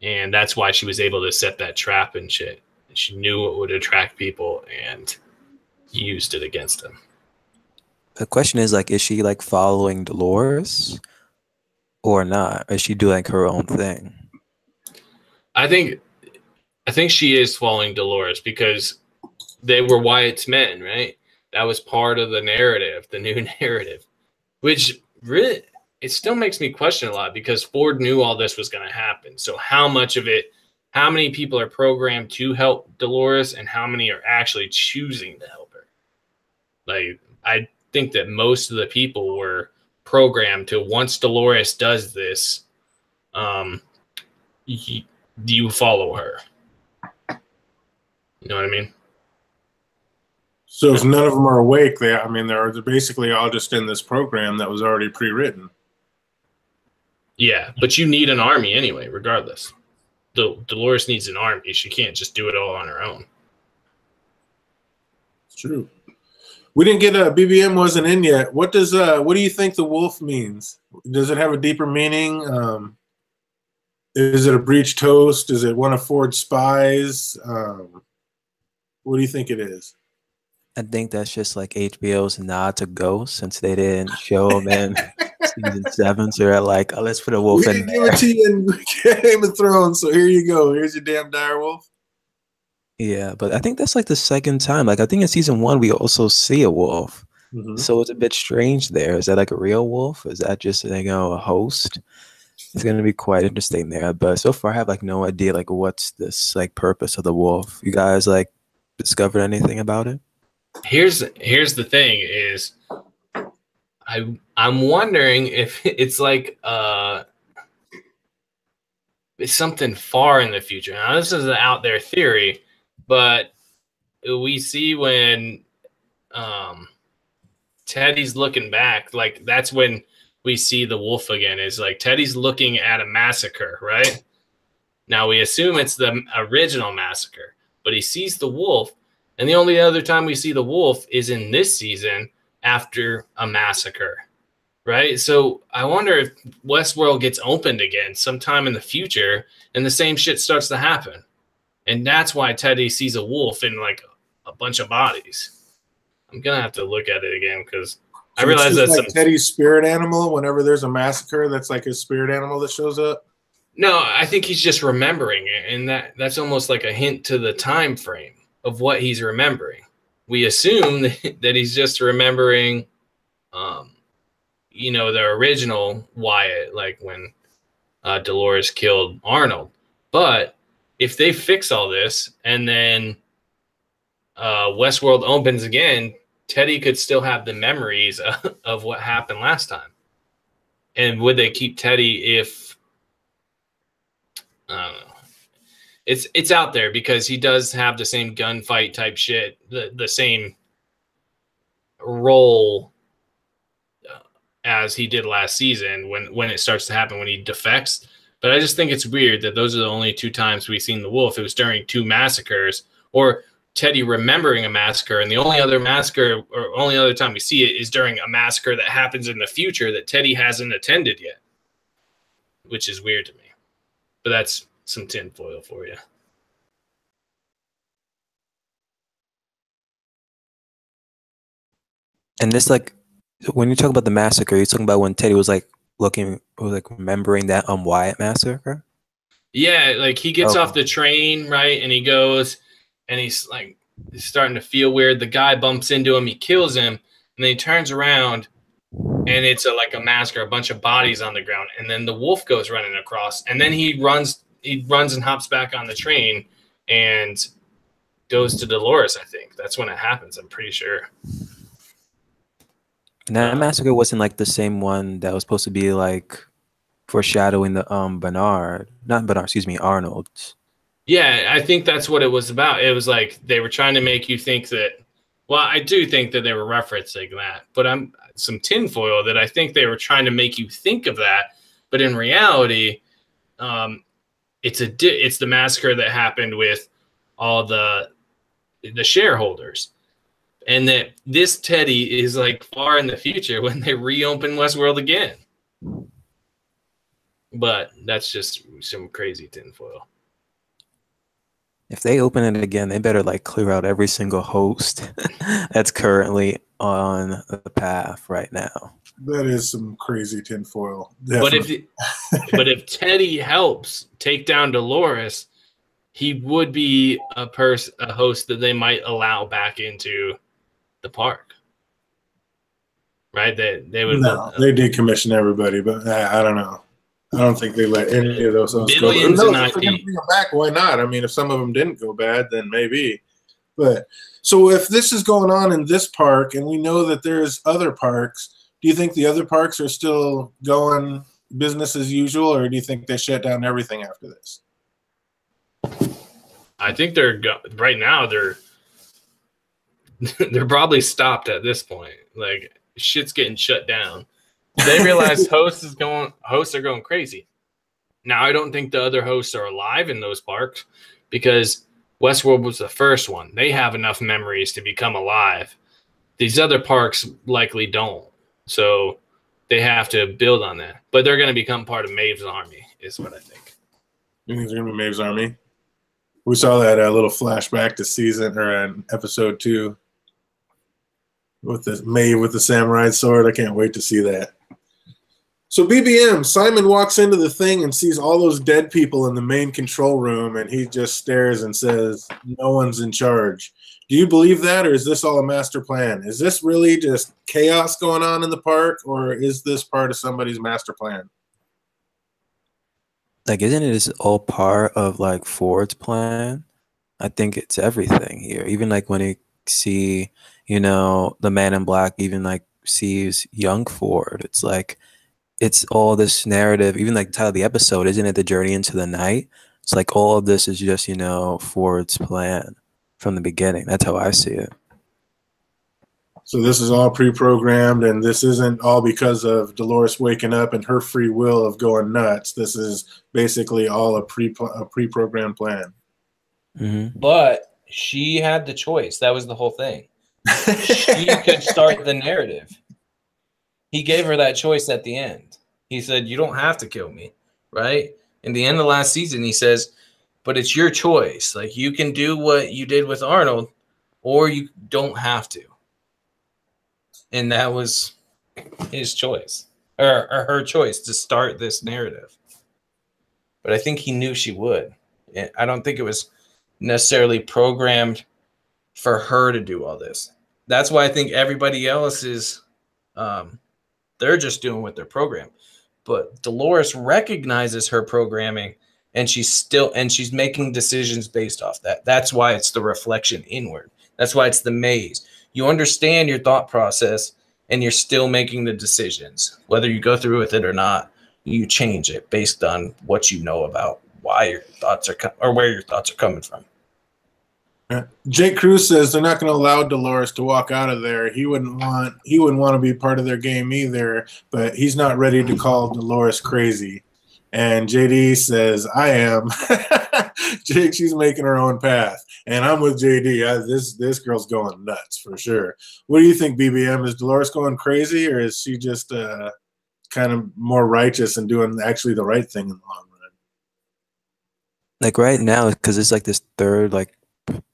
and that's why she was able to set that trap and shit. She knew what would attract people and used it against them. The question is like, is she like following Dolores or not? Or is she doing like her own thing? I think she is following Dolores because they were Wyatt's men, right? That was part of the narrative, the new narrative, which really it still makes me question a lot because Ford knew all this was going to happen. So how much of it, how many people are programmed to help Dolores and how many are actually choosing to help her? Like, I think that most of the people were programmed to once Dolores does this, you follow her. You know what I mean? So if none of them are awake, they're basically all just in this program that was already pre-written. Yeah, but you need an army anyway, regardless. Dolores needs an army. She can't just do it all on her own. It's true. We didn't get a BBM wasn't in yet. What do you think the wolf means? Does it have a deeper meaning? Is it a breached toast? Is it one of Ford's spies? What do you think it is? I think that's just like HBO's nod to Ghost since they didn't show him in season 7. So they're like, oh, let's put a wolf in there. Give it to you in Game of Thrones. So here you go. Here's your damn dire wolf. Yeah, but I think that's like the second time. Like I think in season 1 we also see a wolf. Mm-hmm. So it's a bit strange there. Is that like a real wolf? Is that just a host? It's gonna be quite interesting there. But so far I have like no idea like what's this like purpose of the wolf. You guys like discovered anything about it? Here's the thing is I'm wondering if it's like it's something far in the future. Now this is an out there theory, but we see when Teddy's looking back, like that's when we see the wolf again. Is like Teddy's looking at a massacre, right? Now we assume it's the original massacre, but he sees the wolf. And the only other time we see the wolf is in this season after a massacre, right? So I wonder if Westworld gets opened again sometime in the future and the same shit starts to happen. And that's why Teddy sees a wolf in like a bunch of bodies. I'm going to have to look at it again because I So it's realize just that's like Teddy's spirit animal. Whenever there's a massacre, that's like his spirit animal that shows up. No, I think he's just remembering it, and that's almost like a hint to the time frame of what he's remembering. We assume that he's just remembering, the original Wyatt, like when Dolores killed Arnold. But if they fix all this and then Westworld opens again, Teddy could still have the memories of what happened last time. And would they keep Teddy if I don't know? It's out there because he does have the same gunfight type shit, the same role as he did last season when it starts to happen when he defects. But I just think it's weird that those are the only 2 times we've seen the wolf. It was during 2 massacres, or Teddy remembering a massacre, and the only other massacre or only other time we see it is during a massacre that happens in the future that Teddy hasn't attended yet, which is weird to me. But that's some tinfoil for you. And this, like, when you talk about the massacre, you're talking about when Teddy was like remembering that Wyatt massacre. Yeah, like he gets off the train, right, and he goes, and he's starting to feel weird. The guy bumps into him, he kills him, and then he turns around, and it's like a massacre, a bunch of bodies on the ground, and then the wolf goes running across, and then he runs and hops back on the train and goes to Dolores. I think that's when it happens. I'm pretty sure. And that massacre wasn't like the same one that was supposed to be like foreshadowing the Arnold's. Yeah, I think that's what it was about. It was like they were trying to make you think that. Well, I do think that they were referencing that, but I'm some tinfoil that I think they were trying to make you think of that. But in reality, it's the massacre that happened with all the shareholders, and that this Teddy is like far in the future when they reopen Westworld again. But that's just some crazy tinfoil. If they open it again, they better like clear out every single host that's currently on the path right now. That is some crazy tinfoil. But if Teddy helps take down Dolores, he would be a host that they might allow back into the park, right? They would. No, they decommission everybody, but I don't know. I don't think they let any of those hosts go. Billions No, in if they're going IP. to bring them back, why not? I mean, if some of them didn't go bad, then maybe. But so if this is going on in this park, and we know that there's other parks, do you think the other parks are still going business as usual, or do you think they shut down everything after this? I think right now they're probably stopped at this point. Like shit's getting shut down. They realize hosts are going crazy. Now I don't think the other hosts are alive in those parks because Westworld was the first one. They have enough memories to become alive. These other parks likely don't. So they have to build on that. But they're going to become part of Maeve's army is what I think. You think they're going to be Maeve's army? We saw that little flashback to episode 2 with the Maeve with the samurai sword. I can't wait to see that. So BBM, Simon walks into the thing and sees all those dead people in the main control room, and he just stares and says, no one's in charge. Do you believe that, or is this all a master plan? Is this really just chaos going on in the park, or is this part of somebody's master plan? Like, isn't it all part of like Ford's plan? I think it's everything here. Even like when you see, the Man in Black even like sees young Ford, it's like, it's all this narrative, even like the title of the episode, isn't it the journey into the night? It's like all of this is just, Ford's plan from the beginning. That's how I see it. So this is all pre-programmed, and this isn't all because of Dolores waking up and her free will of going nuts. This is basically all a pre-programmed plan. Mm-hmm. But she had the choice. That was the whole thing. She could start the narrative. He gave her that choice at the end. He said, you don't have to kill me, right? In the end of last season, he says, but it's your choice. Like, you can do what you did with Arnold, or you don't have to. And that was his choice or her choice to start this narrative. But I think he knew she would. I don't think it was necessarily programmed for her to do all this. That's why I think everybody else is, they're just doing what they're programmed. But Dolores recognizes her programming, and she's making decisions based off that. That's why it's the reflection inward. That's why it's the maze. You understand your thought process, and you're still making the decisions. Whether you go through with it or not, you change it based on what you know about why your thoughts are or where your thoughts are coming from. Jake Cruz says they're not going to allow Dolores to walk out of there. He wouldn't want to be part of their game either, but he's not ready to call Dolores crazy. And JD says, I am. Jake, she's making her own path. And I'm with JD. This girl's going nuts for sure. What do you think, BBM? Is Dolores going crazy, or is she just kind of more righteous and doing actually the right thing in the long run? Like right now, because it's like this third like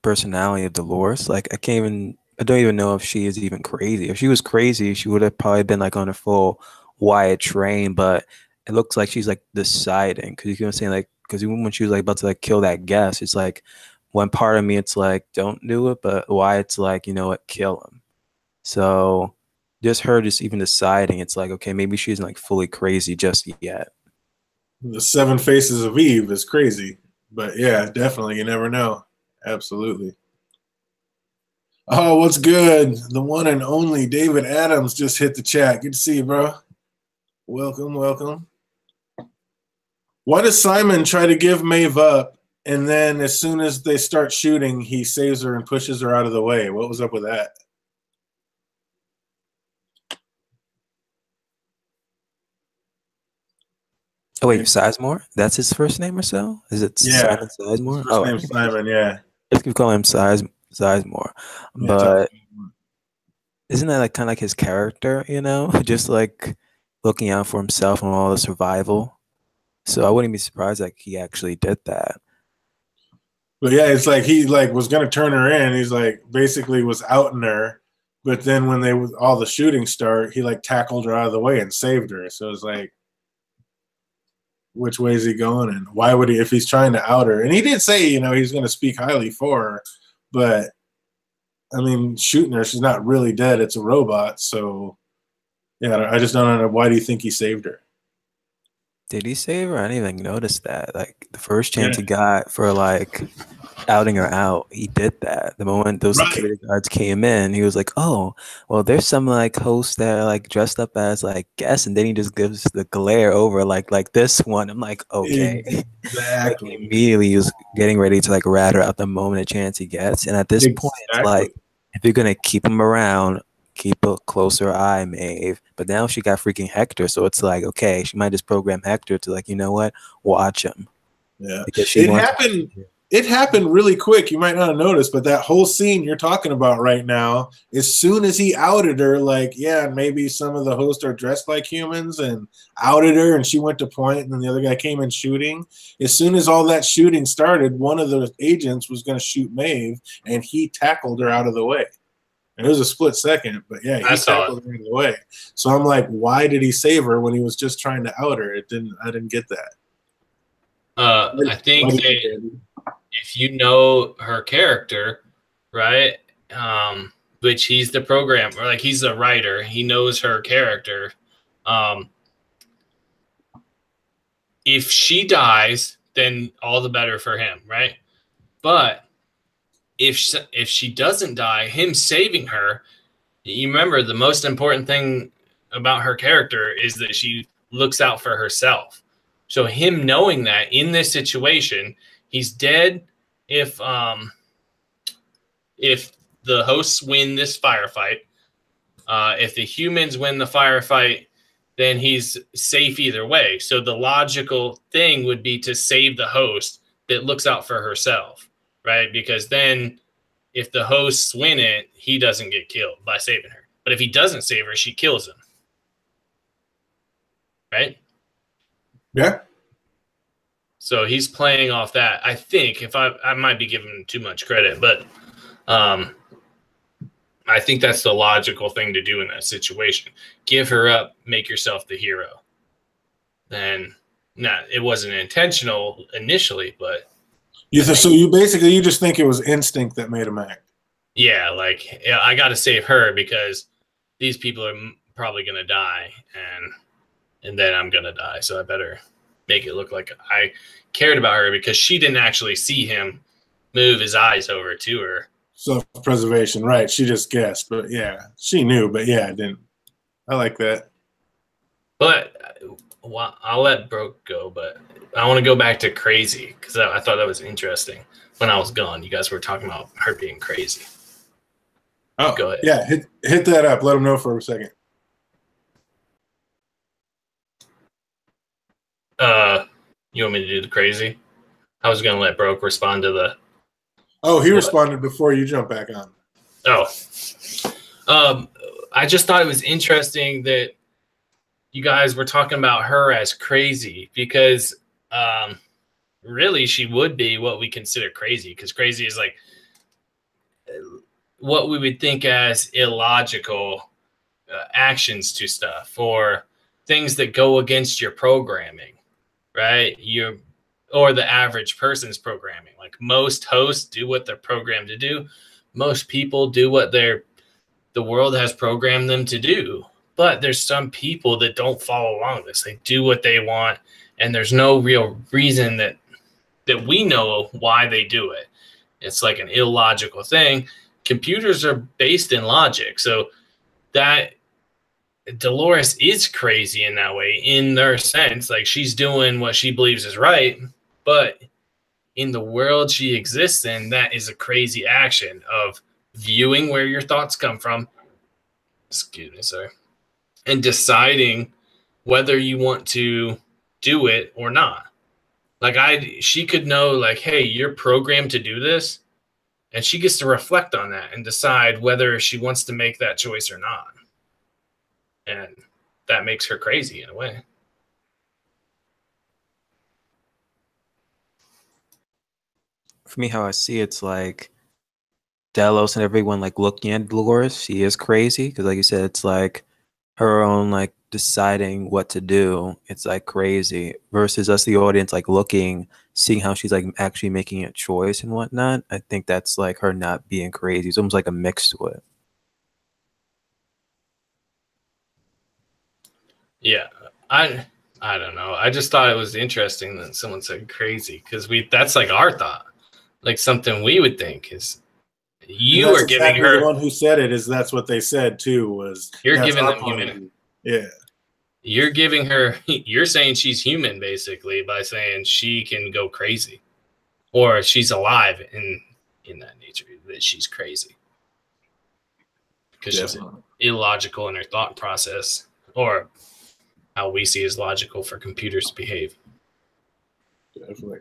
personality of Dolores. Like I don't even know if she is even crazy. If she was crazy, she would have probably been like on a full Wyatt train. But it looks like she's like deciding, because you know what I'm saying, like, because even when she was like about to like kill that guest, it's like one part of me it's like don't do it, but Wyatt's like, you know what, kill him. So just her just even deciding, it's like, okay, maybe she isn't like fully crazy just yet. The 7 faces of Eve is crazy, but yeah, definitely, you never know. Absolutely. Oh, what's good? The one and only David Adams just hit the chat. Good to see you, bro. Welcome, welcome. Why does Simon try to give Maeve up, and then as soon as they start shooting, he saves her and pushes her out of the way? What was up with that? Oh wait, Sizemore? That's his first name or so? Is it Simon Sizemore? His name's Simon, yeah. Let's keep calling him Sizemore. But isn't that like kind of like his character, you know? Just like looking out for himself and all the survival. So I wouldn't be surprised like he actually did that. But yeah, it's like he like was gonna turn her in. He's like basically was outing her, but then when all the shooting start, he like tackled her out of the way and saved her. So it's like, which way is he going, and why would he if he's trying to out her? And he did say, you know, he's going to speak highly for her, but I mean, shooting her, she's not really dead. It's a robot, so yeah, I just don't know. Why do you think he saved her? Did he save her? I didn't even notice that. Like the first chance he got for like outing her out, he did that. The moment those security guards came in, he was like, "Oh, well, there's some like hosts that are like dressed up as like guests," and then he just gives the glare over like this one. I'm like, okay, exactly. Like, immediately he was getting ready to like rat her out the moment a chance he gets, and at this point, it's like if you're gonna keep him around, keep a closer eye, Maeve. But now she got freaking Hector, so it's like, okay, she might just program Hector to like, you know what, watch him. Yeah, because it happened really quick. You might not have noticed, but that whole scene you're talking about right now, as soon as he outed her, like, yeah, maybe some of the hosts are dressed like humans, and outed her, and she went to point, and then the other guy came in shooting. As soon as all that shooting started, one of the agents was going to shoot Maeve, and he tackled her out of the way. It was a split second, but yeah, he tackled her out of the way. So I'm like, why did he save her when he was just trying to out her? I didn't get that. I think that if you know her character, right, which he's the programmer, like he's the writer, he knows her character. If she dies, then all the better for him, right? But if she doesn't die, him saving her, you remember the most important thing about her character is that she looks out for herself. So him knowing that in this situation, he's dead if the hosts win this firefight. If the humans win the firefight, then he's safe either way. So the logical thing would be to save the host that looks out for herself, right? Because then if the hosts win it, he doesn't get killed by saving her. But if he doesn't save her, she kills him. Right? Yeah. So he's playing off that. I think if I might be giving him too much credit, but I think that's the logical thing to do in that situation. Give her up, make yourself the hero. And no, it wasn't intentional initially, but So you basically, you just think it was instinct that made him act. yeah, like I got to save her because these people are probably going to die, and then I'm going to die. So I better make it look like I cared about her, because she didn't actually see him move his eyes over to her. Self-preservation, right? She just guessed, but yeah, she knew, but yeah, didn't. I like that. But well, I'll let Broke go, but I want to go back to crazy, because I thought that was interesting. When I was gone, you guys were talking about her being crazy. Oh, go ahead. Yeah, hit that up. Let them know for a second. You want me to do the crazy? I was going to let Broke respond to the... Oh, he responded before you jump back on. Oh. I just thought it was interesting that you guys were talking about her as crazy, because really she would be what we consider crazy, because crazy is like what we would think as illogical actions to stuff, or things that go against your programming, right? Or the average person's programming. Like most hosts do what they're programmed to do. Most people do what the world has programmed them to do. But there's some people that don't follow along this. They do what they want, and there's no real reason that we know why they do it. It's like an illogical thing. Computers are based in logic. So that Dolores is crazy in that way, in their sense. Like, she's doing what she believes is right, but in the world she exists in, that is a crazy action of viewing where your thoughts come from. Excuse me, sorry. And deciding whether you want to do it or not. Like, she could know, like, hey, you're programmed to do this, and she gets to reflect on that and decide whether she wants to make that choice or not. And that makes her crazy in a way. For me, how I see it's like Delos and everyone like looking at Dolores, she is crazy, because like you said, it's like her own like deciding what to do. It's like crazy, versus us, the audience, like looking, seeing how she's like actually making a choice and whatnot. I think that's like her not being crazy. It's almost like a mix to it. Yeah, I don't know. I just thought it was interesting that someone said crazy, because that's like our thought, like something we would think is. You are giving exactly her, the one who said it. That's what they said too. Was you're giving them human. Yeah. You're giving her. You're saying she's human basically by saying she can go crazy, or she's alive in that nature, that she's crazy because she's illogical in her thought process, or how we see as logical for computers to behave. Definitely.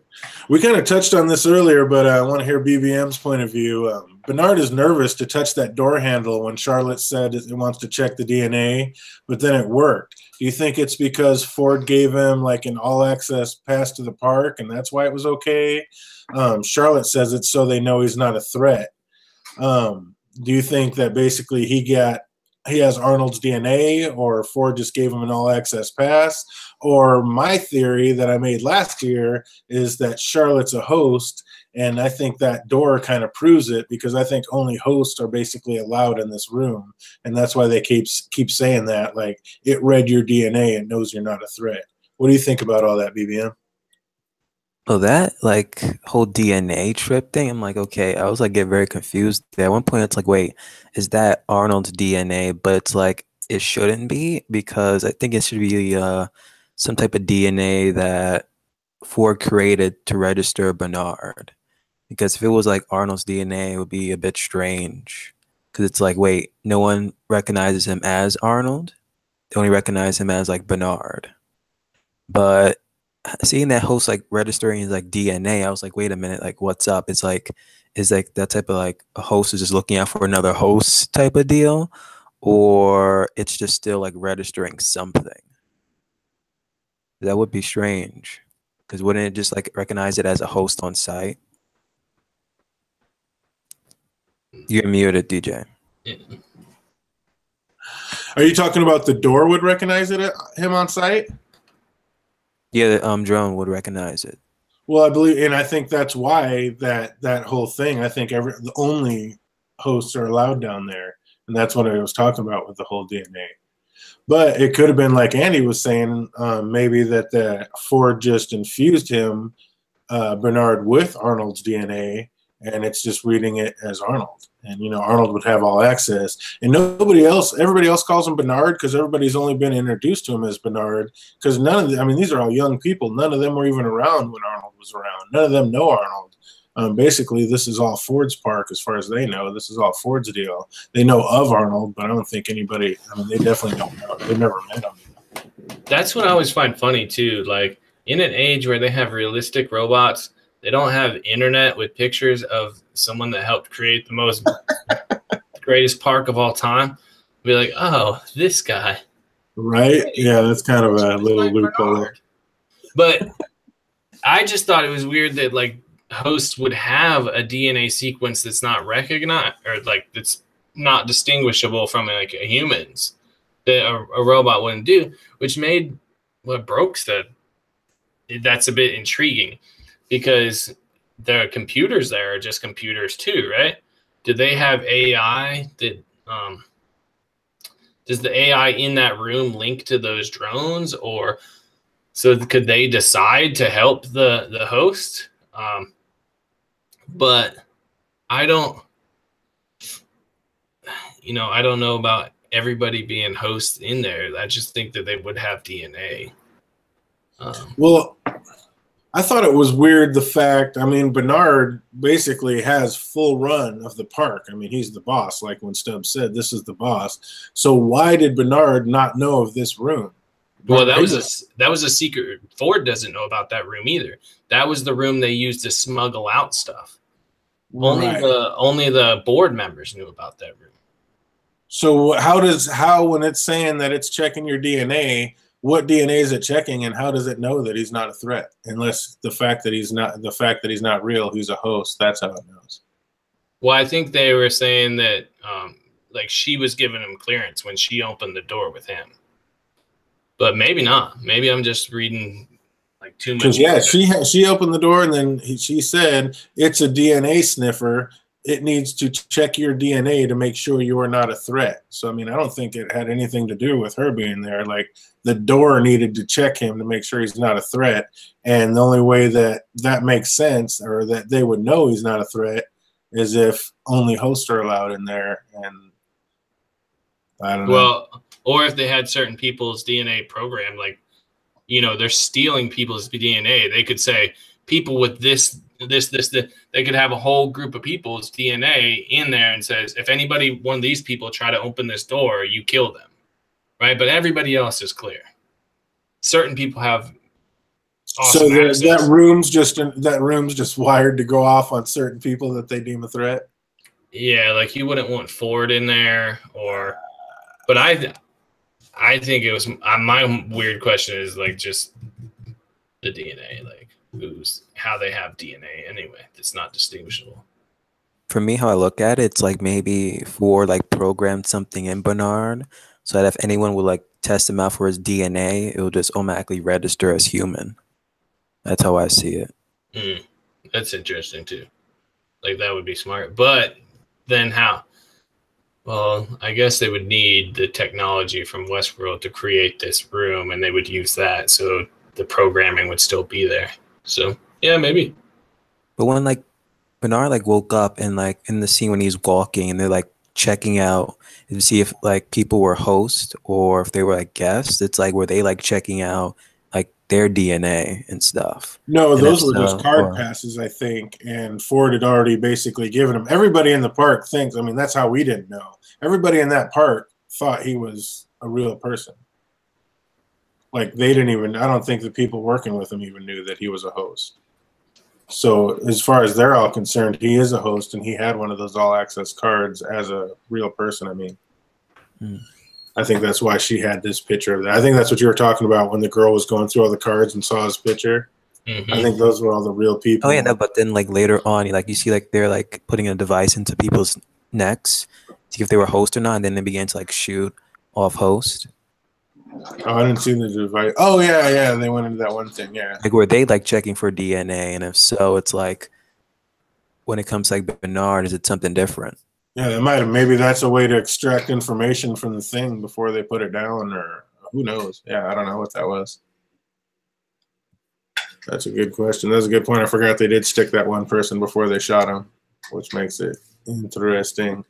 We kind of touched on this earlier, but I want to hear BBM's point of view. Bernard is nervous to touch that door handle when Charlotte said it wants to check the DNA, but then it worked. Do you think it's because Ford gave him like an all-access pass to the park, and that's why it was okay? Charlotte says it's so they know he's not a threat. Do you think that basically he has Arnold's DNA, or Ford just gave him an all-access pass? Or my theory that I made last year is that Charlotte's a host, and I think that door kind of proves it, because I think only hosts are basically allowed in this room, and that's why they keep saying that, like, it read your DNA and knows you're not a threat. What do you think about all that, BBM? Oh, that like whole DNA trip thing, I'm like, okay, I was like get very confused there. At one point it's like, wait, is that Arnold's DNA? But it's like it shouldn't be, because I think it should be some type of DNA that Ford created to register Bernard. Because if it was like Arnold's DNA, it would be a bit strange. Because it's like, wait, no one recognizes him as Arnold. They only recognize him as like Bernard. But seeing that host like registering his like DNA, I was like, wait a minute, like what's up? It's like, is like that type of like a host is just looking out for another host type of deal, or it's just still like registering something? That would be strange, because wouldn't it just like recognize it as a host on site? You're muted, DJ. Yeah. Are you talking about the door would recognize him on site? Yeah, the drone would recognize it. Well, I believe, and I think that's why that whole thing. I think the only hosts are allowed down there, and that's what I was talking about with the whole DNA. But it could have been like Andy was saying, maybe that the Ford just infused him, Bernard, with Arnold's DNA, and it's just reading it as Arnold. And Arnold would have all access, and everybody else calls him Bernard because everybody's only been introduced to him as Bernard. Because none of them, I mean, these are all young people. None of them were even around when Arnold was around. None of them know Arnold. Basically, this is all Ford's park as far as they know. This is all Ford's deal. They know of Arnold, but I don't think anybody. I mean, they definitely don't know. They've never met him. That's what I always find funny too. Like in an age where they have realistic robots, they don't have internet with pictures of someone that helped create the most greatest park of all time. Be like, oh, this guy. Right? Yeah, that's kind of a little loophole. But I just thought it was weird that like hosts would have a DNA sequence that's not recognized or like that's not distinguishable from like a human's that a robot wouldn't do, which made what broke said that's a bit intriguing because the computers there are just computers too, right? Do they have AI that does the AI in that room link to those drones, or so could they decide to help the host? But I don't know about everybody being hosts in there. I just think that they would have DNA. Well, I thought it was weird the fact, I mean, Bernard basically has full run of the park. I mean, he's the boss, like when Stubbs said, this is the boss. So why did Bernard not know of this room? Well, that was a secret. Ford doesn't know about that room either. That was the room they used to smuggle out stuff. Right. Only the board members knew about that room. So how when it's saying that it's checking your DNA, what DNA is it checking, and how does it know that he's not a threat? Unless the fact that he's not real, he's a host. That's how it knows. Well, I think they were saying that like she was giving him clearance when she opened the door with him, but maybe not. Maybe I'm just reading like too much. Because yeah, she opened the door and then she said it's a DNA sniffer. It needs to check your DNA to make sure you are not a threat. So, I mean, I don't think it had anything to do with her being there. Like, the door needed to check him to make sure he's not a threat. And the only way that makes sense, or that they would know he's not a threat, is if only hosts are allowed in there. And I don't know. Well, or if they had certain people's DNA programmed, like, they're stealing people's DNA. They could say people with this, they could have a whole group of people's DNA in there and says, if one of these people try to open this door, you kill them, right? But everybody else is clear. Certain people have awesome access. that room's just wired to go off on certain people that they deem a threat. Yeah, like you wouldn't want Ford in there, but I think it was my weird question is like just the DNA, like how they have DNA anyway. That's not distinguishable. For me, how I look at it, it's like maybe Ford like programmed something in Bernard so that if anyone would like test him out for his DNA, it will just automatically register as human. That's how I see it. That's interesting too. Like that would be smart. But then how? Well, I guess they would need the technology from Westworld to create this room, and they would use that, so the programming would still be there. So yeah, maybe. But when like Bernard like woke up and like in the scene when he's walking and they're like checking out to see if like people were hosts or if they were like guests, it's like were they like checking out like their DNA and stuff? No, those were just card passes, I think, and Ford had already basically given them. Everybody in the park thinks, I mean, that's how we didn't know. Everybody in that park thought he was a real person. Like they didn't even, I don't think the people working with him even knew that he was a host. So as far as they're all concerned, he is a host, and he had one of those all access cards as a real person. I mean, I think that's why she had this picture of that. I think that's what you were talking about when the girl was going through all the cards and saw his picture. I think those were all the real people. Oh yeah, no, but then like later on, like you see like they're like putting a device into people's necks see if they were host or not, and then they began to like shoot off host. Oh, I didn't see the device. Oh yeah, they went into that one thing. Yeah, Like were they like checking for DNA, and if so, it's like when it comes to like Bernard, is it something different? yeah, they might have. Maybe that's a way to extract information from the thing before they put it down, or who knows? Yeah, I don't know what that was. That's a good question. That's a good point. I forgot they did stick that one person before they shot him, which makes it interesting.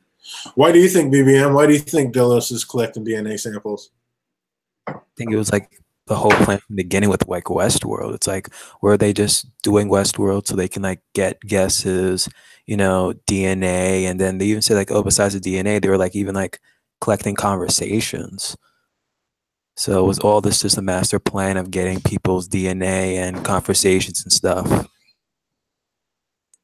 Why do you think, BBM? Why do you think Delos is collecting DNA samples? I think it was like the whole plan from the beginning with like Westworld. It's like, were they just doing Westworld so they can like get guesses, you know, DNA, and then they even said like, oh, besides the DNA, they were like even like collecting conversations. So was all this just a master plan of getting people's DNA and conversations and stuff?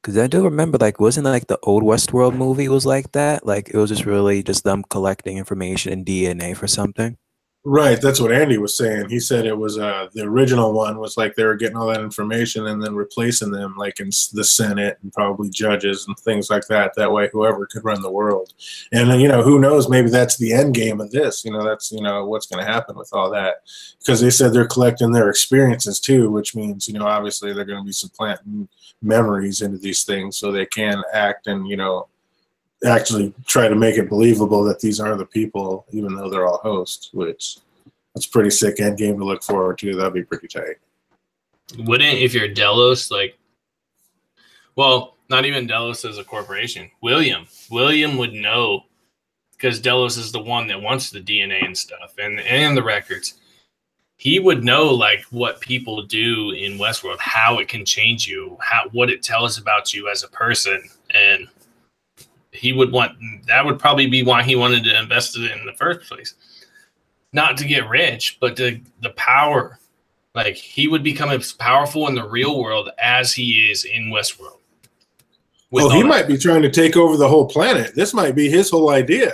Because I do remember, like, wasn't like the old Westworld movie was like that? Like, it was just really just them collecting information and DNA for something. Right, that's what Andy was saying. He said it was the original one was like they were getting all that information and then replacing them like in the Senate and probably judges and things like that. That way, whoever could run the world. And then, you know, who knows? Maybe that's the end game of this. You know, that's, you know, what's going to happen with all that, because they said they're collecting their experiences too, which means, you know, obviously they're going to be supplanting memories into these things so they can act and, you know, actually try to make it believable that these are the people, even though they're all hosts, which that's a pretty sick end game to look forward to. That'd be pretty tight. Wouldn't, if you're Delos, like, well, not even Delos as a corporation, William would know, because Delos is the one that wants the DNA and stuff and the records. He would know like what people do in Westworld, how it can change you, what it tells about you as a person, and he would want, that would probably be why he wanted to invest it in the first place. Not to get rich, but the power. Like, he would become as powerful in the real world as he is in Westworld. Well, he might be trying to take over the whole planet. This might be his whole idea.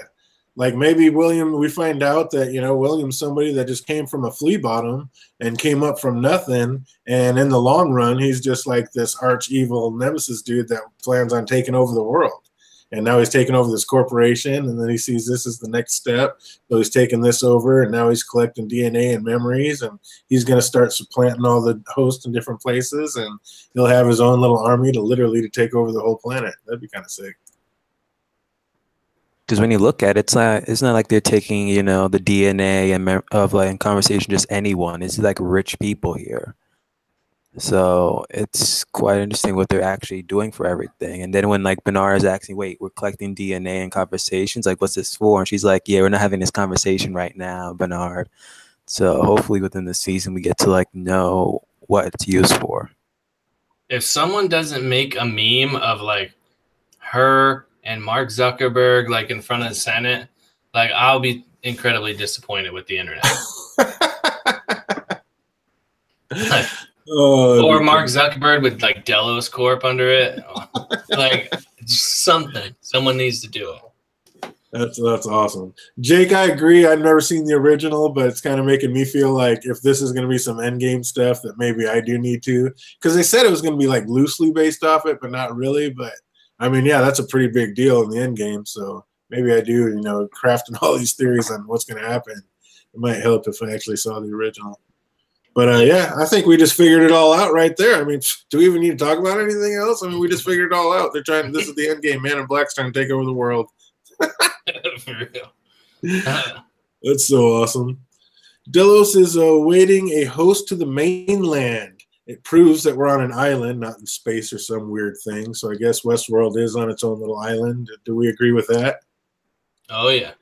Like, maybe William, we find out that, you know, William's somebody that just came from a flea bottom and came up from nothing. And in the long run, he's just like this arch evil nemesis dude that plans on taking over the world. And now he's taking over this corporation, and then he sees this as the next step. So he's taking this over, and now he's collecting DNA and memories, and he's going to start supplanting all the hosts in different places, and he'll have his own little army to literally to take over the whole planet. That'd be kind of sick. Because when you look at it, it's not like they're taking, you know, the DNA and of like in conversation just anyone. It's like rich people here. So it's quite interesting what they're actually doing for everything. And then when like Bernard is asking, wait, we're collecting DNA and conversations, like what's this for? And she's like, yeah, we're not having this conversation right now, Bernard. So hopefully within the season we get to like know what it's used for. If someone doesn't make a meme of like her and Mark Zuckerberg like in front of the Senate, like I'll be incredibly disappointed with the internet. Like, or Mark Zuckerberg with like Delos Corp under it. Like something. Someone needs to do it. That's awesome. Jake, I agree. I've never seen the original, but it's kind of making me feel like if this is going to be some endgame stuff that maybe I do need to. Because they said it was going to be like loosely based off it, but not really. But I mean, yeah, that's a pretty big deal in the endgame. So maybe I do, you know, crafting all these theories on what's going to happen. It might help if I actually saw the original. But yeah, I think we just figured it all out right there. I mean, do we even need to talk about anything else? I mean, we just figured it all out. They're trying. This is the end game. Man in Black's trying to take over the world. For real. That's so awesome. Delos is awaiting a host to the mainland. It proves that we're on an island, not in space or some weird thing. So I guess Westworld is on its own little island. Do we agree with that? Oh yeah.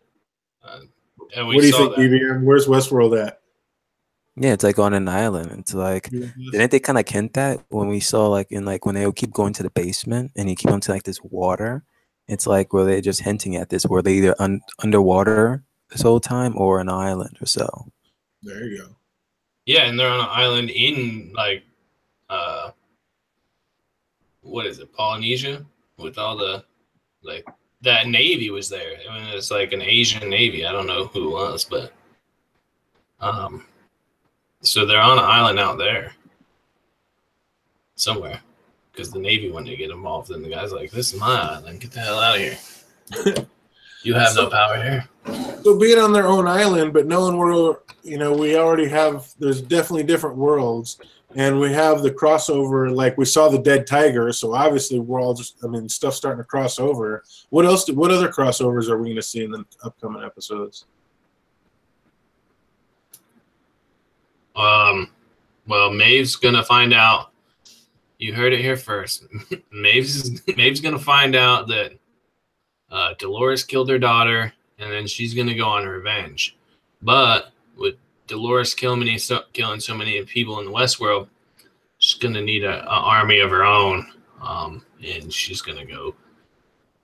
What do you think, BBM? Where's Westworld at? Yeah, it's like on an island. It's like, didn't they kind of hint that when we saw like in like when they would keep going to the basement and you keep going to like this water? It's like, were they just hinting at this? Were they either underwater this whole time or an island or so? There you go. Yeah, and they're on an island in like, what is it, Polynesia? With all the, like, that Navy was there. I mean, it's like an Asian Navy. I don't know who it was, but, so they're on an island out there somewhere because the Navy wanted to get involved. And the guy's like, this is my island. Get the hell out of here. You have no power here. So being on their own island, but knowing we're, we already have, there's definitely different worlds, and we have the crossover, like we saw the dead tiger, so obviously we're all just, stuff's starting to cross over. What other crossovers are we going to see in the upcoming episodes? Well, Maeve's going to find out. You heard it here first. Maeve's going to find out that Dolores killed her daughter, and then she's going to go on revenge. But with Dolores killing so many people in the Westworld, she's going to need an army of her own. And she's going to go.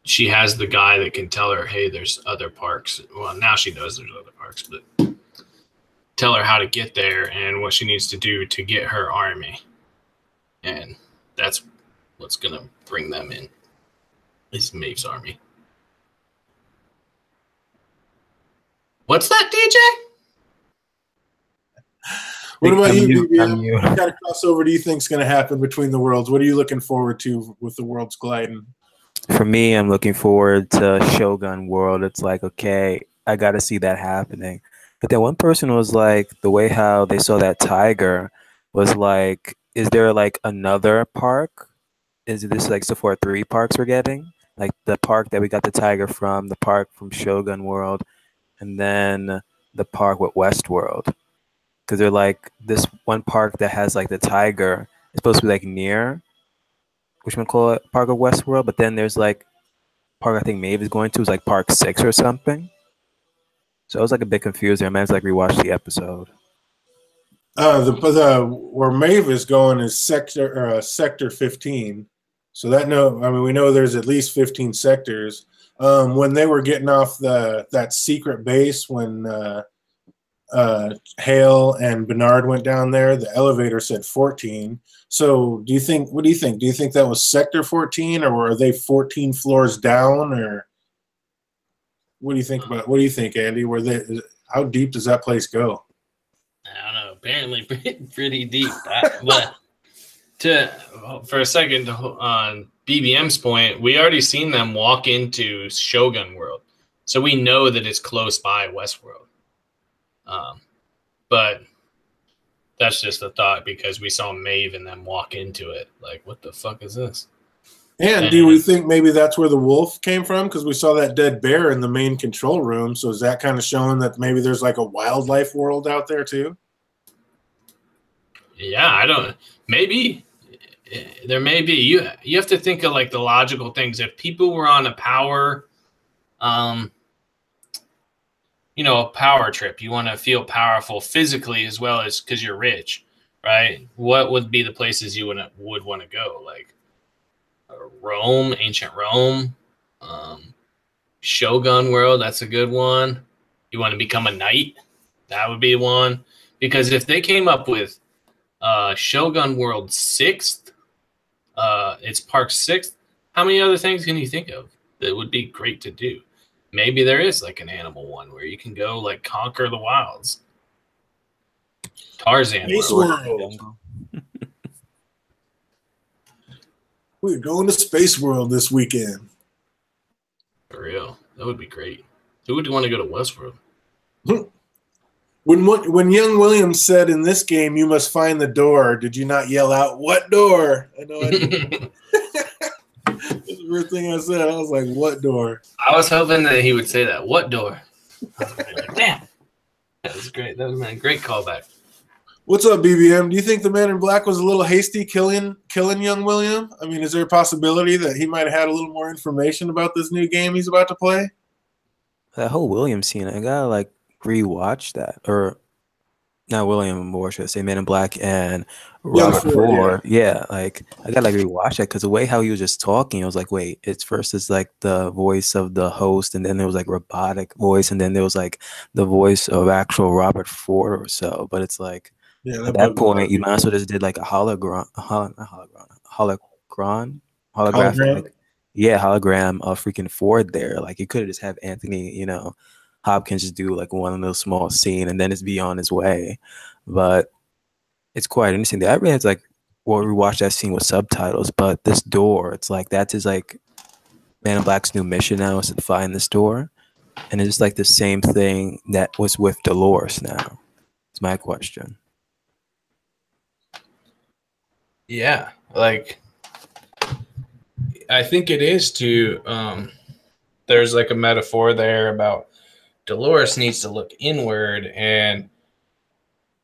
She has the guy that can tell her, hey, there's other parks. Well, now she knows there's other parks, but tell her how to get there and what she needs to do to get her army. And that's what's going to bring them in. Is Maeve's army. What's that, DJ? What about you, BBM? What kind of crossover do you think is going to happen between the worlds? What are you looking forward to with the worlds colliding? For me, I'm looking forward to Shogun World. It's like, okay, I got to see that happening. But then one person was like, the way how they saw that tiger was like, is there like another park? Is this like so far 3 parks we're getting? Like the park that we got the tiger from, the park from Shogun World, and then the park with Westworld. Because they're like, this one park that has like the tiger is supposed to be like near, which one call it, Park of Westworld, but then there's like park I think Maeve is going to is like Park 6 or something. So I was like a bit confused there. I might have to like rewatch the episode. Where Maeve is going is sector 15. So we know there's at least 15 sectors. When they were getting off that secret base, when Hale and Bernard went down there, the elevator said 14. So what do you think? Do you think that was sector 14, or are they 14 floors down, or what do you think about? What do you think, Andy? How deep does that place go? I don't know. Apparently, pretty deep. But for a second, on BBM's point, we already seen them walk into Shogun World, so we know that it's close by Westworld. But that's just a thought because we saw Maeve and them walk into it. Like, what the fuck is this? And do we think maybe that's where the wolf came from? Because we saw that dead bear in the main control room. So is that kind of showing that maybe there's like a wildlife world out there too? Yeah, I don't. Maybe there may be. You have to think of like the logical things. If people were on a power, a power trip, you want to feel powerful physically as well as because you're rich, right? What would be the places you would want to go? Like Rome, ancient Rome, Shogun World. That's a good one. You want to become a knight? That would be one. Because if they came up with Shogun World 6th, it's Park 6th, how many other things can you think of that would be great to do? Maybe there is like an animal one where you can go like conquer the wilds. Tarzan World. We're going to Space World this weekend. For real. That would be great. Who would want to go to Westworld? When young Williams said in this game, you must find the door, did you not yell out, what door? I know I did. That's the first thing I said. I was like, what door? I was hoping that he would say that. What door? I was like, damn. That was great. That was a great callback. What's up, BBM? Do you think the Man in Black was a little hasty killing young William? I mean, is there a possibility that he might have had a little more information about this new game he's about to play? That whole William scene, I gotta like rewatch that. Or not William Moore, should I say Man in Black and Robert Ford. Yeah, like I gotta like rewatch that because the way how he was just talking, I was like, wait, it's like the voice of the host, and then there was like robotic voice, and then there was like the voice of actual Robert Ford or so. But it's like at that point, you might as well just did like a hologram, holographic, hologram of freaking Ford there. Like you could have just have Anthony, Hopkins just do like one of those small scene and then it's be on his way. But it's quite interesting. I really had to like rewatch that scene with subtitles. But this door, it's like that's his like Man in Black's new mission now is to find this door. And it's like the same thing that was with Dolores now. It's my question. Yeah, like I think it is too. There's like a metaphor there about Dolores needs to look inward, and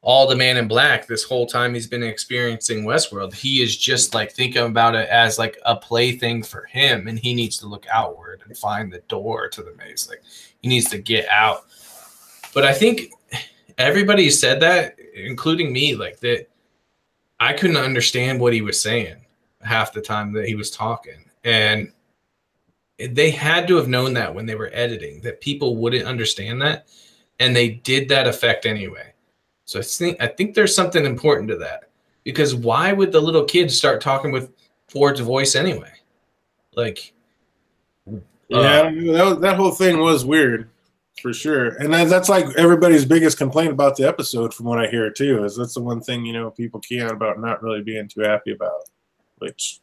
all the Man in Black this whole time he's been experiencing Westworld, he is just like thinking about it as like a plaything for him, and he needs to look outward and find the door to the maze. Like he needs to get out. But I think everybody said that, including me, like that I couldn't understand what he was saying half the time that he was talking. And they had to have known that when they were editing, that people wouldn't understand that. And they did that effect anyway. So I think there's something important to that. Because why would the little kids start talking with Ford's voice anyway? Like, yeah, that whole thing was weird. For sure. And that's like everybody's biggest complaint about the episode from what I hear too, is that's the one thing, people key on about not really being too happy about. Which,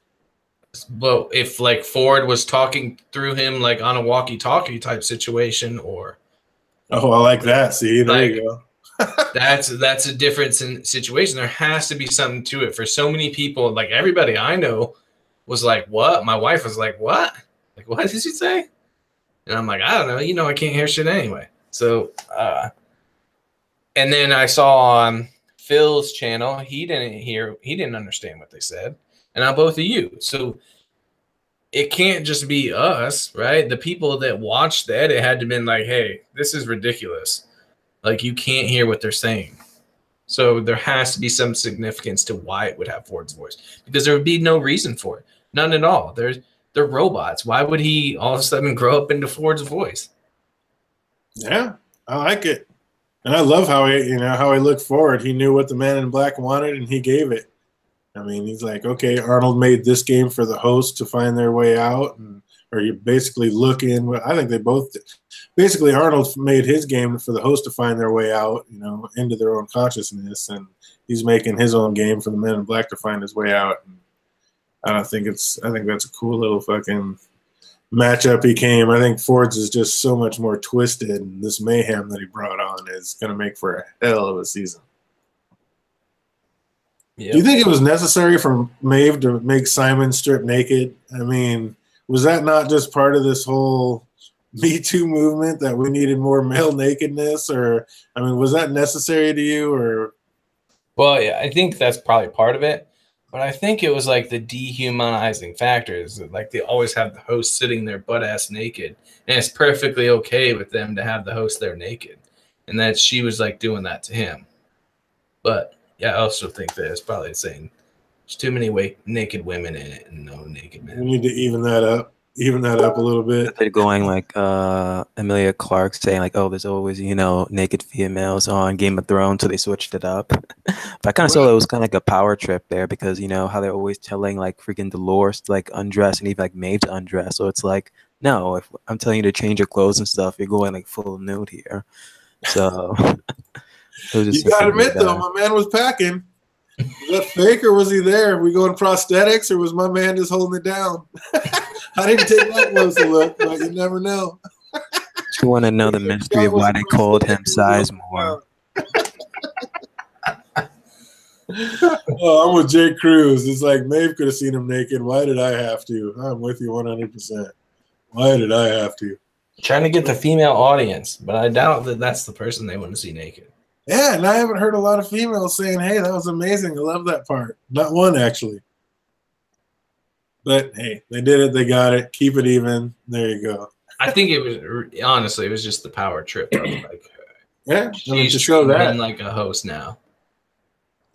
well, if like Ford was talking through him like on a walkie-talkie type situation, or I like that. See, there you go. that's a different situation. There has to be something to it for so many people. Like everybody I know was like, "What?" My wife was like, "What? Like what did she say?" And I'm like, I don't know. I can't hear shit anyway. So, and then I saw on Phil's channel, he didn't understand what they said. And on both of you. So it can't just be us, right? The people that watched that, it had to have been like, hey, this is ridiculous. Like you can't hear what they're saying. So there has to be some significance to why it would have Ford's voice, because there would be no reason for it. None at all. They're robots. Why would he all of a sudden grow up into Ford's voice? Yeah, I like it. And I love how he looked forward. He knew what the Man in Black wanted and he gave it. I mean, he's like, okay, Arnold made this game for the host to find their way out. Or you basically look in. I think they both did. Basically, Arnold made his game for the host to find their way out, into their own consciousness. And he's making his own game for the Man in Black to find his way out. And I think that's a cool little fucking matchup he came. I think Ford's is just so much more twisted, and this mayhem that he brought on is going to make for a hell of a season. Yep. Do you think it was necessary for Maeve to make Simon strip naked? I mean, was that not just part of this whole Me Too movement that we needed more male nakedness? Or, I mean, was that necessary to you? Or, well, yeah, I think that's probably part of it. But I think it was like the dehumanizing factors. Like they always have the host sitting there butt ass naked. And it's perfectly okay with them to have the host there naked. And that she was like doing that to him. But yeah, I also think that it's probably saying there's too many naked women in it and no naked men. We need to even that up a little bit. They're going like Emilia Clarke saying like, oh, there's always, naked females on Game of Thrones, so they switched it up. But I kind of saw it was kind of like a power trip there because, how they're always telling like freaking Dolores to like undress and even like Maeve to undress. So it's like, no, if I'm telling you to change your clothes and stuff, you're going like full nude here. So you gotta admit though, my man was packing. Was that fake or was he there? Are we going prosthetics or was my man just holding it down? I didn't take that close a look, but you never know. You want to know the mystery of why they called him Sizemore. I'm with Jake Cruz. It's like Maeve could have seen him naked. Why did I have to? I'm with you 100%. Why did I have to? Trying to get the female audience, but I doubt that that's the person they want to see naked. Yeah, and I haven't heard a lot of females saying, hey, that was amazing. I love that part. Not one, actually. But, hey, they did it. They got it. Keep it even. There you go. I think it was just the power trip. Like, yeah, she's treating him like a host now.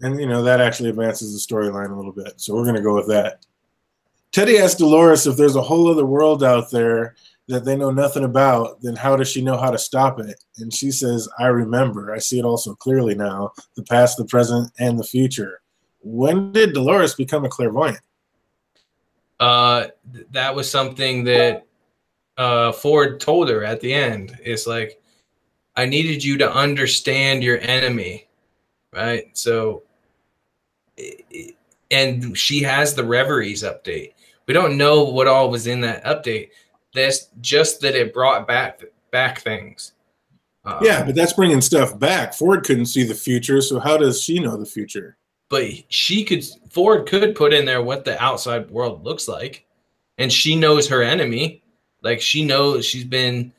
And, that actually advances the storyline a little bit. So we're going to go with that. Teddy asked Dolores if there's a whole other world out there that they know nothing about, then how does she know how to stop it? And she says, I remember. I see it all so clearly now, the past, the present, and the future. When did Dolores become a clairvoyant? That was something that Ford told her at the end. It's like, I needed you to understand your enemy, right? So, and she has the Reveries update. We don't know what all was in that update. That's just that it brought back back things. Yeah, but that's bringing stuff back. Ford couldn't see the future, so how does she know the future? But Ford could put in there what the outside world looks like, and she knows her enemy. Like, she knows she's been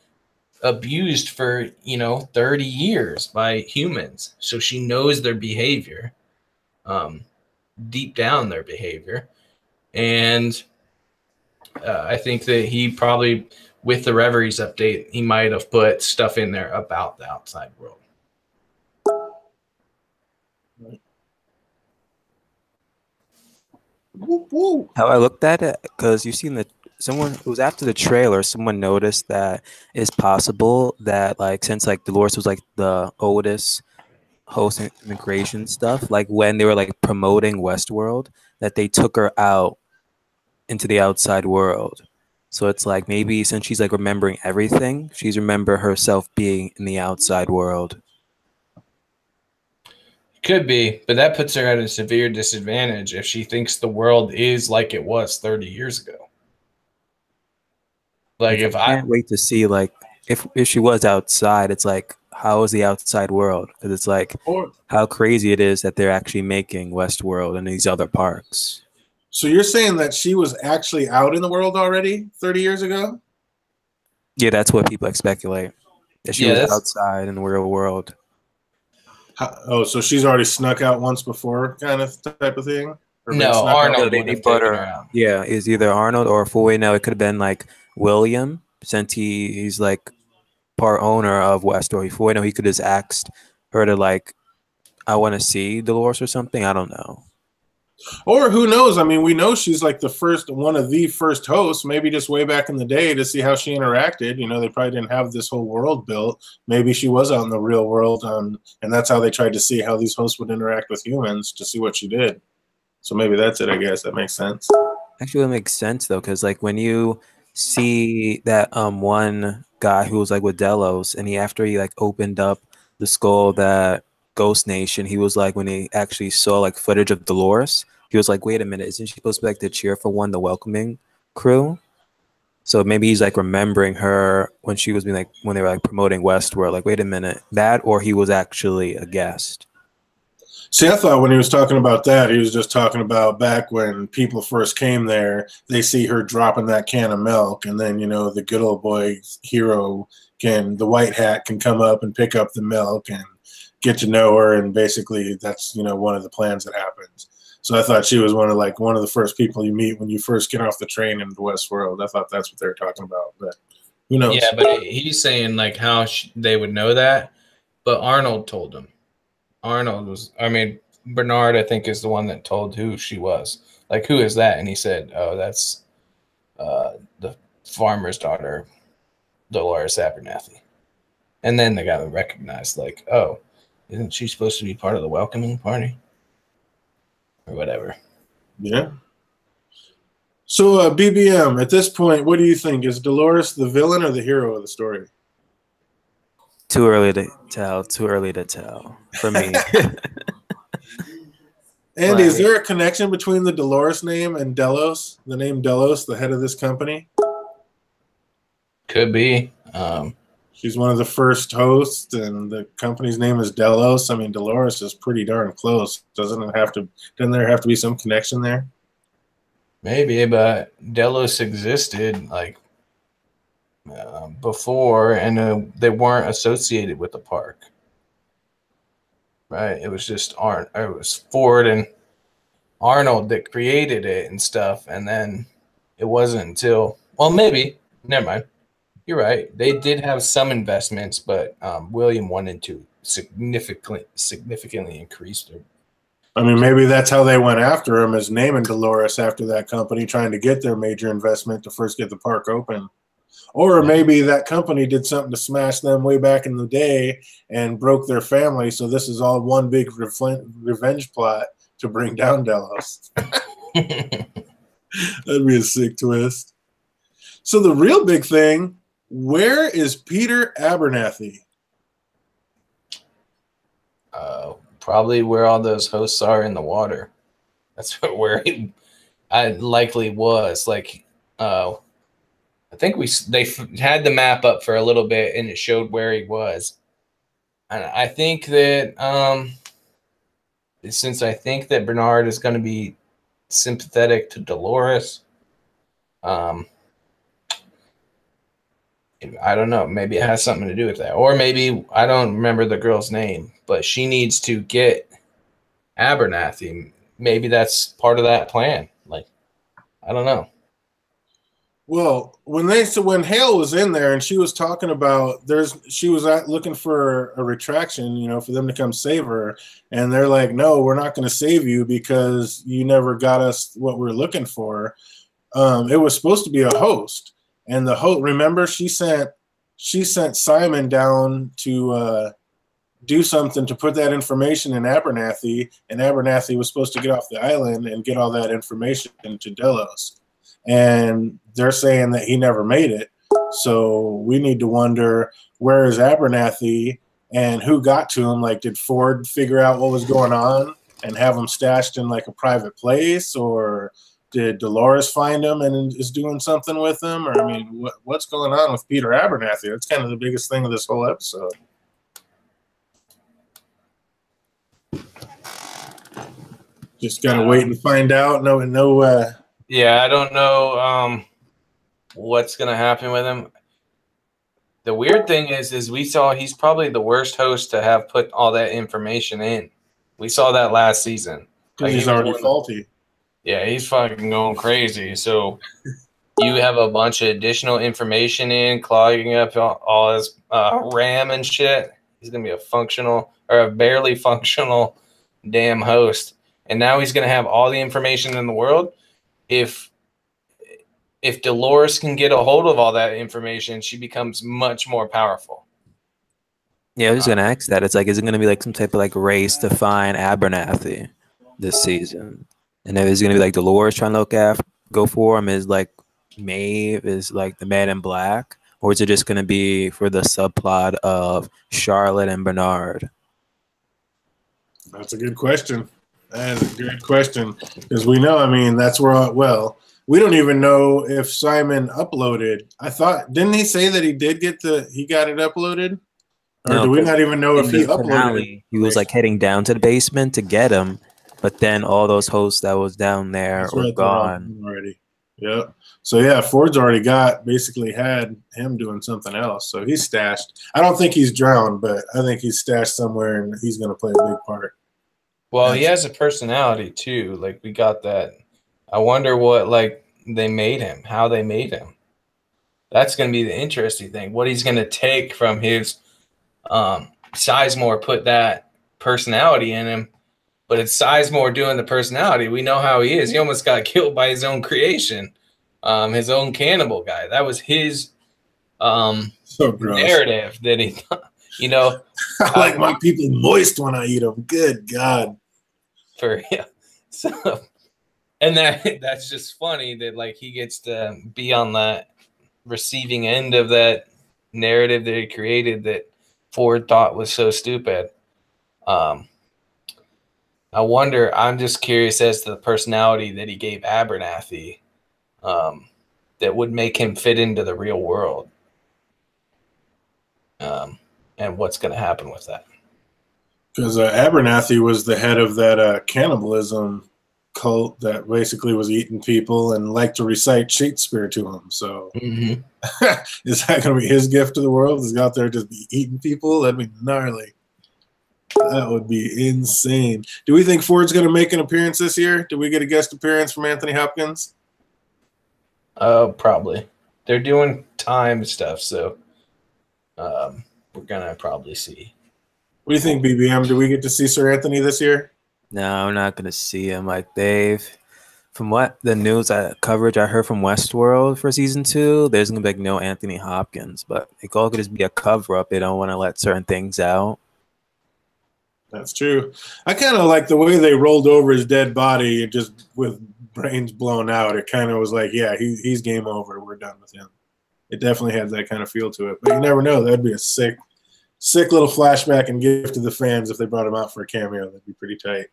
abused for 30 years by humans, so she knows their behavior, deep down their behavior. And I think that he probably, with the Reveries update, he might have put stuff in there about the outside world. How I looked at it, because you've seen someone, it was after the trailer, someone noticed that it's possible that, like, since like Dolores was like the oldest host in immigration stuff, like when they were like promoting Westworld, that they took her out into the outside world. So it's like maybe since she's like remembering everything, she's remember herself being in the outside world. Could be, but that puts her at a severe disadvantage if she thinks the world is like it was 30 years ago. Like, if I can't wait to see, like, if she was outside, it's like, how is the outside world? Because it's like how crazy it is that they're actually making Westworld and these other parks. So you're saying that she was actually out in the world already 30 years ago? Yeah, that's what people speculate. That she was outside in the real world. So she's already snuck out once before, kind of type of thing? No, Arnold would have taken her out. Yeah, it's either Arnold or now it could have been like William, since he's like part owner of Westworld. For he could have just asked her to, like, I want to see Dolores or something. I don't know. Or who knows? I mean, we know she's like one of the first hosts, maybe just way back in the day, to see how she interacted. They probably didn't have this whole world built. Maybe she was out in the real world, and that's how they tried to see how these hosts would interact with humans, to see what she did. So maybe that's it, I guess. That makes sense. Actually, it makes sense, though, because like when you see that one guy who was like with Delos, and after he like opened up the skull that Ghost Nation, he was like, when he actually saw like footage of Dolores, he was like, wait a minute, isn't she supposed to be like the cheer for one, the welcoming crew? So maybe he's like remembering her when she was being like, when they were like promoting Westworld, like, wait a minute, that, or he was actually a guest. See, I thought when he was talking about that, he was just talking about back when people first came there, they see her dropping that can of milk, and then, the good old boy hero the white hat can come up and pick up the milk and get to know her, and basically that's, one of the plans that happens. So I thought she was one of the first people you meet when you first get off the train into the Westworld. I thought that's what they were talking about, but who knows? Yeah, but he's saying like how they would know that, but Arnold told him. Bernard, I think, is the one that told who she was. Like, who is that? And he said, oh, that's the farmer's daughter, Dolores Abernathy. And then the guy recognized, like, oh, isn't she supposed to be part of the welcoming party? Or whatever. Yeah. So, BBM, at this point, what do you think? Is Dolores the villain or the hero of the story? Too early to tell for me. Andy, is there a connection between the Dolores name and Delos, the name Delos, the head of this company? Could be. She's one of the first hosts, and the company's name is Delos. I mean, Dolores is pretty darn close. Doesn't there have to be some connection there? Maybe, but Delos existed like before, and they weren't associated with the park. Right? It was just it was Ford and Arnold that created it and stuff, and then it wasn't until, well, maybe, never mind. You're right. They did have some investments, but William wanted to significantly increase their. I mean, maybe that's how they went after him, is naming Dolores after that company, trying to get their major investment to first get the park open. Or maybe that company did something to smash them way back in the day and broke their family, so this is all one big revenge plot to bring down Delos. That'd be a sick twist. So the real big thing, where is Peter Abernathy? Probably where all those hosts are in the water. That's where he likely was. Like, I think they had the map up for a little bit, and it showed where he was. And I think that since I think that Bernard is going to be sympathetic to Dolores, I don't know. Maybe it has something to do with that. Or maybe, I don't remember the girl's name, but she needs to get Abernathy. Maybe that's part of that plan. Like, I don't know. Well, when Hale was in there and she was talking about she was looking for a retraction, you know, for them to come save her, and they're like, "No, we're not going to save you because you never got us what we're looking for." It was supposed to be a host, and the host. Remember, she sent Simon down to do something to put that information in Abernathy, and Abernathy was supposed to get off the island and get all that information to Delos. And they're saying that he never made it. So we need to wonder, where is Abernathy and who got to him? Like, did Ford figure out what was going on and have him stashed in like a private place? Or did Dolores find him and is doing something with him? Or, I mean, what's going on with Peter Abernathy? That's kind of the biggest thing of this whole episode. Just got to wait and find out. Yeah, I don't know what's going to happen with him. The weird thing is we saw he's probably the worst host to have put all that information in. We saw that last season. Because he's already faulty. Yeah, he's fucking going crazy. So you have a bunch of additional information in, clogging up all his RAM and shit. He's going to be a barely functional damn host. And now he's going to have all the information in the world. If Dolores can get a hold of all that information, she becomes much more powerful. Yeah, I was just gonna ask that. It's like, is it gonna be like some type of like race to find Abernathy this season? And if it's gonna be like Dolores trying to go for him, is like Maeve is like the Man in Black, or is it just gonna be for the subplot of Charlotte and Bernard? That's a good question. That is a good question, because we know, I mean, that's where, we don't even know if Simon uploaded. I thought, didn't he say that he did he got it uploaded? Or do we not even know if he uploaded it? He was like heading down to the basement to get him, but then all those hosts that was down there were gone already. Yep. So yeah, Ford's already basically had him doing something else. So he's stashed. I don't think he's drowned, but I think he's stashed somewhere and he's going to play a big part. Well, he has a personality too. Like, we got that. I wonder what they made him, how they made him. That's going to be the interesting thing. What he's going to take from his Sizemore, put that personality in him, but it's Sizemore doing the personality. We know how he is. He almost got killed by his own creation, his own cannibal guy. That was his so gross narrative that he, I like my people moist when I eat them. Good God. So, and that's just funny that he gets to be on that receiving end of that narrative that he created that Ford thought was so stupid. I wonder, I'm just curious as to the personality that he gave Abernathy that would make him fit into the real world. And what's going to happen with that. Because Abernathy was the head of that cannibalism cult that basically was eating people and liked to recite Shakespeare to them. So is that going to be his gift to the world? Is he out there just be eating people? That'd be gnarly. That would be insane. Do we think Ford's going to make an appearance this year? Do we get a guest appearance from Anthony Hopkins? Probably. They're doing time stuff, so we're going to probably see. What do you think, BBM? Do we get to see Sir Anthony this year? No, I'm not gonna see him. Like, from what the news coverage I heard from Westworld for season 2, there's gonna be no Anthony Hopkins, but it all could just be a cover up. They don't want to let certain things out. That's true. I kind of like the way they rolled over his dead body, just with brains blown out. It kind of was like, yeah, he's game over. We're done with him. It definitely had that kind of feel to it. But you never know. That'd be a sick little flashback and gift to the fans if they brought him out for a cameo. That'd be pretty tight.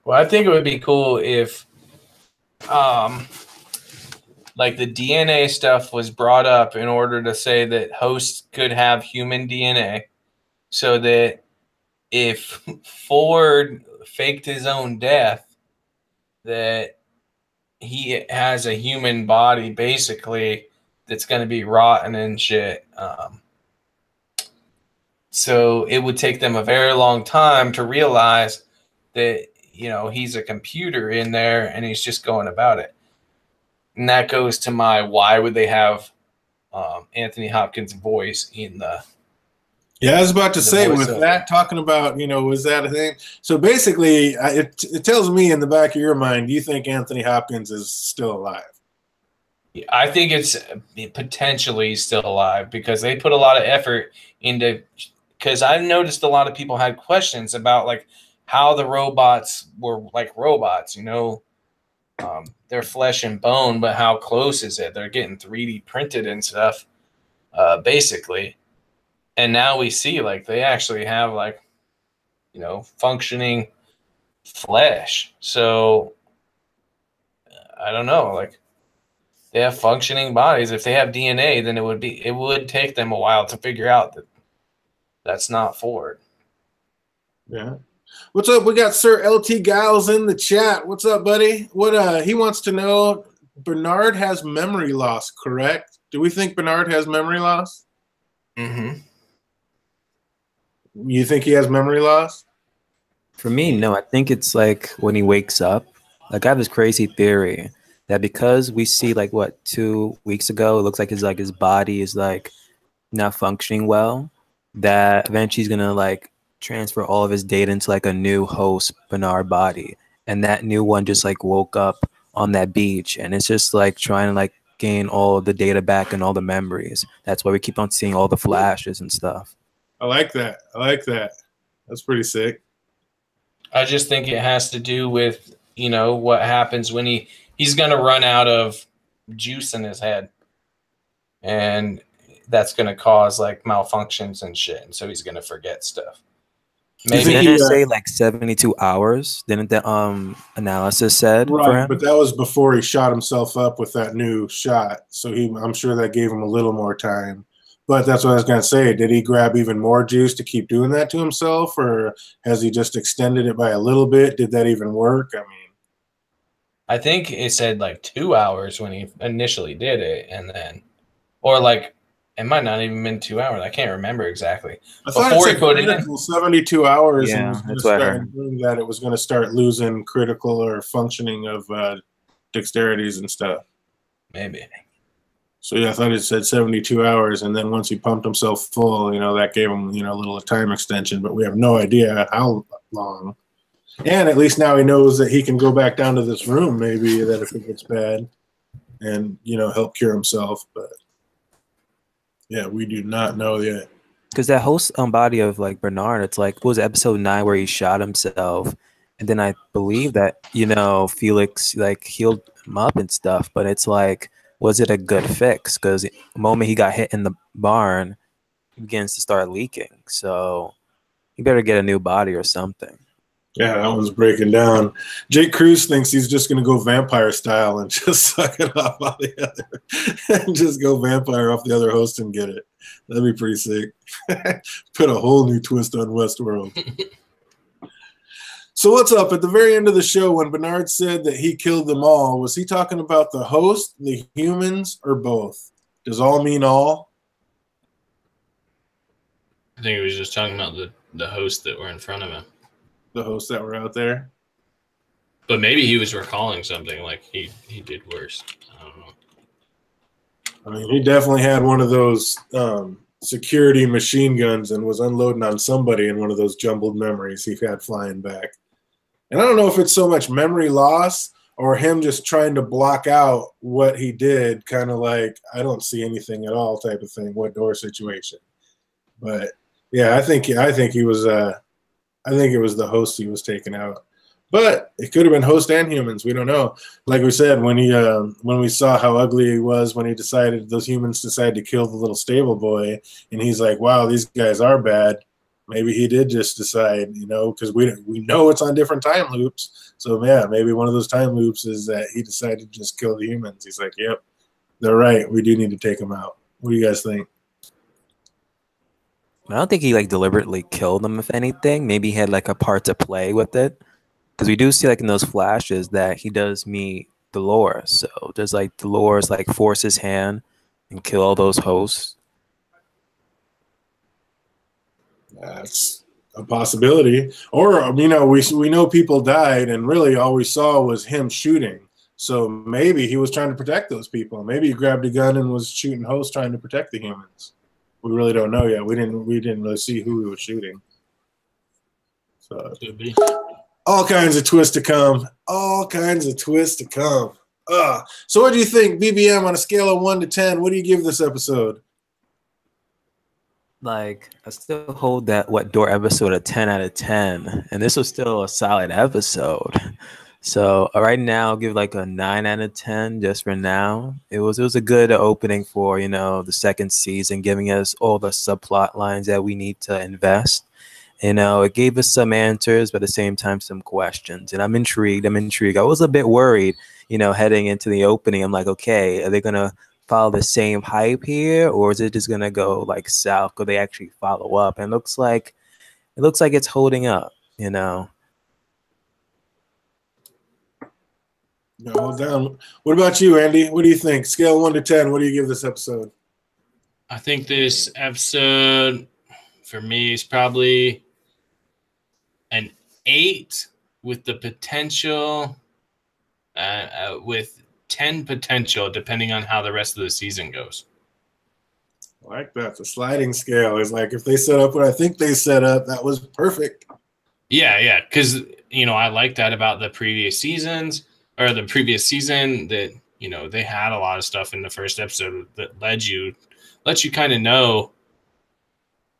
Well, I think it would be cool if like the DNA stuff was brought up in order to say that hosts could have human DNA, so that if Ford faked his own death, that he has a human body basically that's going to be rotten and shit. So it would take them a very long time to realize that, you know, he's a computer in there and he's just going about it. And that goes to my why would they have Anthony Hopkins' voice in the. Yeah, I was about to say with that, talking about, you know, was that a thing? So basically, it tells me in the back of your mind, you think Anthony Hopkins is still alive? I think it's potentially still alive because they put a lot of effort into. Because I've noticed a lot of people had questions about like how the robots were like robots, you know, they're flesh and bone, but how close is it? They're getting 3D printed and stuff, basically. And now we see like they actually have like, you know, functioning flesh. So I don't know, like they have functioning bodies. If they have DNA, then it would take them a while to figure out that that's not Ford. Yeah. What's up? We got Sir LT Giles in the chat. What's up, buddy? What he wants to know, Bernard has memory loss, correct? Do we think Bernard has memory loss? Mm-hmm. You think he has memory loss? For me, no. I think it's like when he wakes up. Like I have this crazy theory that because we see like what 2 weeks ago, it looks like his body is like not functioning well. That eventually he's gonna like transfer all of his data into like a new host Bernard body, and that new one just like woke up on that beach, and it's just like trying to like gain all the data back and all the memories. That's why we keep on seeing all the flashes and stuff. I like that. I like that. That's pretty sick. I just think it has to do with, you know, what happens when he's going to run out of juice in his head. And that's going to cause like malfunctions and shit. And so he's going to forget stuff. Maybe didn't say like 72 hours. Didn't the analysis said right, for him? But that was before he shot himself up with that new shot. So I'm sure that gave him a little more time. But that's what I was going to say. Did he grab even more juice to keep doing that to himself, or has he just extended it by a little bit? Did that even work? I mean, I think it said like 2 hours when he initially did it, and then, or like it might not even been 2 hours. I can't remember exactly. I thought before he put it in 72 hours, yeah, and that's what I heard. That it was going to start losing critical or functioning of dexterities and stuff. Maybe. So yeah, I thought it said 72 hours, and then once he pumped himself full, you know, that gave him, you know, a little time extension, but we have no idea how long. And at least now he knows that he can go back down to this room, maybe, that if it gets bad, and, you know, help cure himself. But yeah, we do not know yet. Because that host body of like Bernard, it's like, what was it, episode 9 where he shot himself, and then I believe that, you know, Felix like healed him up and stuff, but it's like, was it a good fix? Because the moment he got hit in the barn, he begins to start leaking. So you better get a new body or something. Yeah, that one's breaking down. Jake Cruz thinks he's just going to go vampire style and just suck it off all the other, and just go vampire off the other host and get it. That'd be pretty sick. Put a whole new twist on Westworld. So what's up? At the very end of the show, when Bernard said that he killed them all, was he talking about the host, the humans, or both? Does all mean all? I think he was just talking about the hosts that were in front of him. The hosts that were out there? But maybe he was recalling something like he did worse. I don't know. I mean, he definitely had one of those security machine guns and was unloading on somebody in one of those jumbled memories he had flying back. And I don't know if it's so much memory loss or him just trying to block out what he did, kind of like, I don't see anything at all type of thing, what door situation. But yeah, I think he was I think it was the host he was taking out. But it could have been host and humans. We don't know. Like we said, when we saw how ugly he was, when those humans decided to kill the little stable boy, and he's like, wow, these guys are bad. Maybe he did just decide, you know, because we know it's on different time loops. So yeah, maybe one of those time loops is that he decided to just kill the humans. He's like, yep, They're right. We do need to take him out. What do you guys think? I don't think he like deliberately killed him. If anything, maybe he had like a part to play with it, because we do see like in those flashes that he does meet Dolores. So does like Dolores like force his hand and kill all those hosts? That's a possibility. Or, you know, we know people died, and really all we saw was him shooting. So maybe he was trying to protect those people. Maybe he grabbed a gun and was shooting hosts trying to protect the humans. We really don't know yet. We didn't really see who he was shooting. So Could be. all kinds of twists to come. All kinds of twists to come. So what do you think, BBM, on a scale of 1 to 10? What do you give this episode? Like, I still hold that What Door episode a 10 out of 10, and this was still a solid episode. So right now, I'll give like a 9 out of 10 just for now. It was a good opening for, you know, the second season, giving us all the subplot lines that we need to invest. You know, it gave us some answers, but at the same time, some questions. And I'm intrigued. I was a bit worried, you know, heading into the opening. I'm like, okay, are they going to follow the same hype here, or is it just going to go like south? Could they actually follow up? And it looks like it's holding up, you know. No, hold down. What about you, Andy? What do you think? Scale 1 to 10, what do you give this episode? I think this episode for me is probably an 8 with the potential, with 10 potential, depending on how the rest of the season goes. I like that. The sliding scale is like, if they set up what I think they set up, that was perfect. Yeah. Because, you know, I like that about the previous seasons, or the previous season, that, you know, they had a lot of stuff in the first episode that lets you kind of know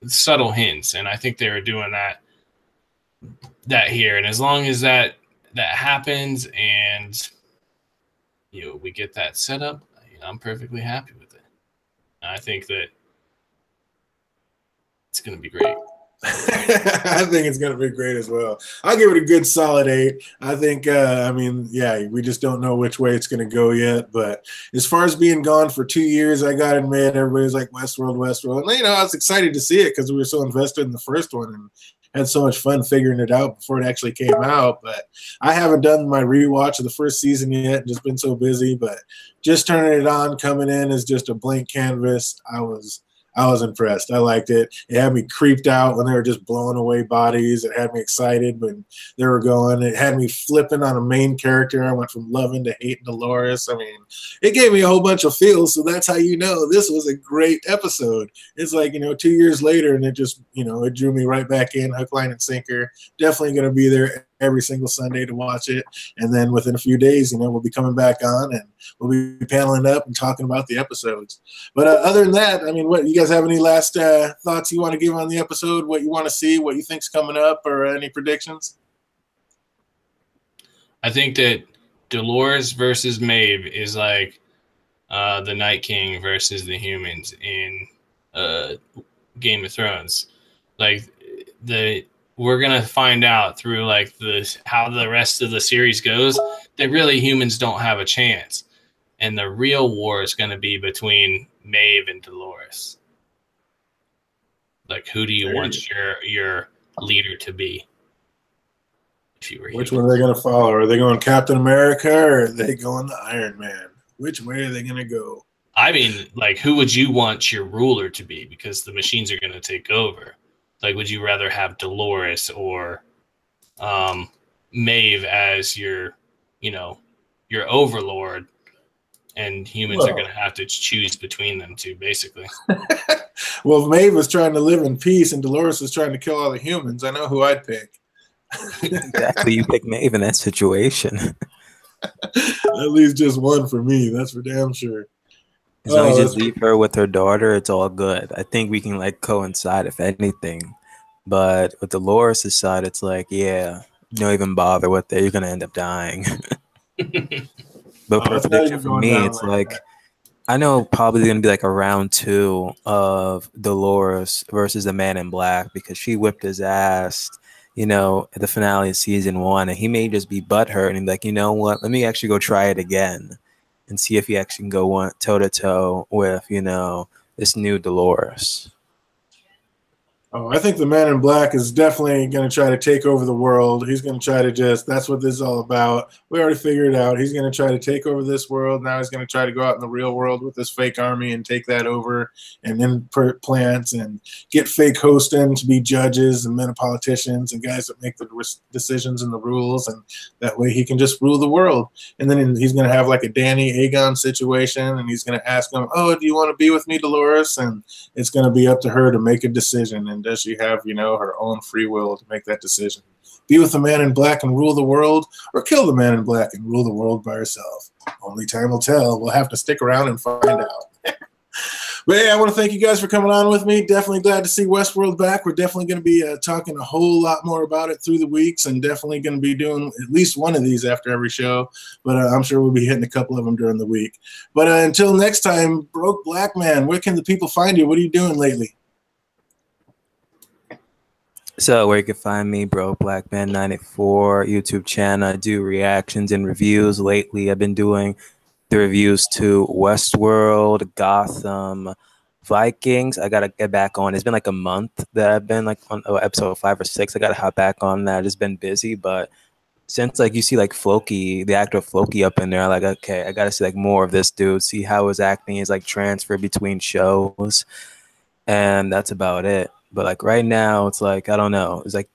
subtle hints. And I think they were doing that here. And as long as that happens and, you know, we get that set up, I'm perfectly happy with it. I think that it's going to be great. I think it's going to be great as well. I'll give it a good solid 8. I think, I mean, yeah, we just don't know which way it's going to go yet. But as far as being gone for 2 years, I got to admit, everybody's like, Westworld. And, you know, I was excited to see it because we were so invested in the first one and had so much fun figuring it out before it actually came out. But I haven't done my rewatch of the first season yet, just been so busy. But just turning it on, coming in as just a blank canvas, I was impressed. I liked it. It had me creeped out when they were just blowing away bodies. It had me excited when they were going. It had me flipping on a main character. I went from loving to hating Dolores. I mean, it gave me a whole bunch of feels. So that's how you know this was a great episode. It's like, you know, 2 years later, and it just, you know, it drew me right back in, hook, line, and sinker. Definitely going to be there every single Sunday to watch it. And then within a few days, you know, we'll be coming back on and we'll be paneling up and talking about the episodes. But other than that, I mean, what you guys have any last thoughts you want to give on the episode? What you want to see? What you think's coming up? Or any predictions? I think that Dolores versus Maeve is like the Night King versus the humans in Game of Thrones. Like we're gonna find out through like how the rest of the series goes that really humans don't have a chance, and the real war is gonna be between Maeve and Dolores. Like, who do you want your leader to be? If you were Which one are they gonna follow? Are they going Captain America or are they going the Iron Man? Which way are they gonna go? I mean, like, who would you want your ruler to be? Because the machines are gonna take over. Like, would you rather have Dolores or Maeve as your overlord, and humans are going to have to choose between them two, basically? Well, if Maeve was trying to live in peace and Dolores was trying to kill all the humans, I know who I'd pick. Exactly, you pick Maeve in that situation. At least just one for me. That's for damn sure. As long as you just leave her with her daughter, it's all good. I think we can like coincide if anything. But with Dolores' side, it's like, yeah, don't even bother with it. You're gonna end up dying. But for prediction for me, it's like I know probably gonna be like a round 2 of Dolores versus the Man in Black, because she whipped his ass, you know, at the finale of season 1, and he may just be butthurt and be like, you know what, let me actually go try it again. and see if he actually can go toe to toe with, you know, this new Dolores. Oh, I think the Man in Black is definitely going to try to take over the world. He's going to try to that's what this is all about. We already figured it out. He's going to try to take over this world. Now he's going to try to go out in the real world with this fake army and take that over and import plants and get fake hosts in to be judges and men politicians and guys that make the decisions and the rules. And that way he can just rule the world. And then he's going to have like a Danny Aegon situation, and he's going to ask him, oh, do you want to be with me, Dolores? And it's going to be up to her to make a decision. And does she have, you know, her own free will to make that decision? Be with the Man in Black and rule the world, or kill the Man in Black and rule the world by herself? Only time will tell. We'll have to stick around and find out. But hey, I want to thank you guys for coming on with me. Definitely glad to see Westworld back. We're definitely going to be talking a whole lot more about it through the weeks, and definitely going to be doing at least one of these after every show. But I'm sure we'll be hitting a couple of them during the week. But until next time, Broke Black Man, where can the people find you? What are you doing lately? So where you can find me, Bro Black Man 94 YouTube channel. I do reactions and reviews. Lately, I've been doing the reviews to Westworld, Gotham, Vikings. I gotta get back on. It's been like a month that I've been like on episode 5 or 6. I gotta hop back on that. I've just been busy, but since like you see like Floki, the actor Floki up in there, I'm like, okay, I gotta see like more of this dude. See how his acting is like transferred between shows, and that's about it. But like right now, it's like, I don't know. It's like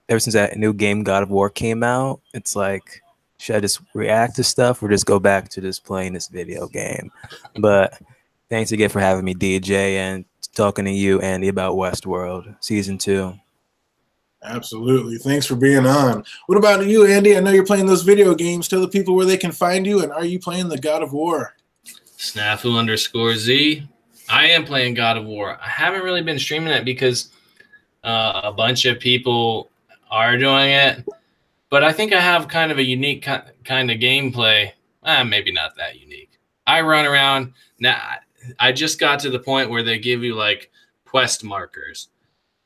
ever since that new game God of War came out, it's like, should I just react to stuff or just go back to just playing this video game? But thanks again for having me, DJ, and talking to you, Andy, about Westworld Season 2. Absolutely. Thanks for being on. What about you, Andy? I know you're playing those video games. Tell the people where they can find you, and are you playing the God of War? Snafu_Z. I am playing God of War. I haven't really been streaming it because a bunch of people are doing it, but I think I have kind of a unique kind of gameplay. Maybe not that unique. I run around. Now, I just got to the point where they give you like quest markers.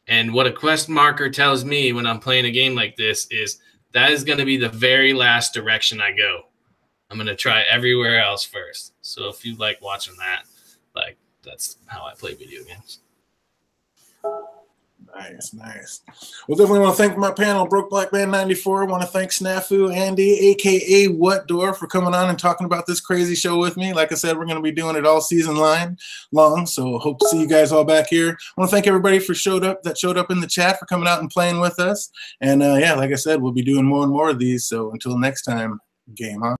And what a quest marker tells me when I'm playing a game like this is that is going to be the very last direction I go. I'm going to try everywhere else first. So if you like watching that, like, that's how I play video games. Nice, nice. Well, definitely want to thank my panel, Broke Black Man 94. I want to thank Snafu, Andy, a.k.a. What Door, for coming on and talking about this crazy show with me. Like I said, we're going to be doing it all season long, so hope to see you guys all back here. I want to thank everybody that showed up in the chat for coming out and playing with us. And yeah, like I said, we'll be doing more and more of these. So until next time, game on.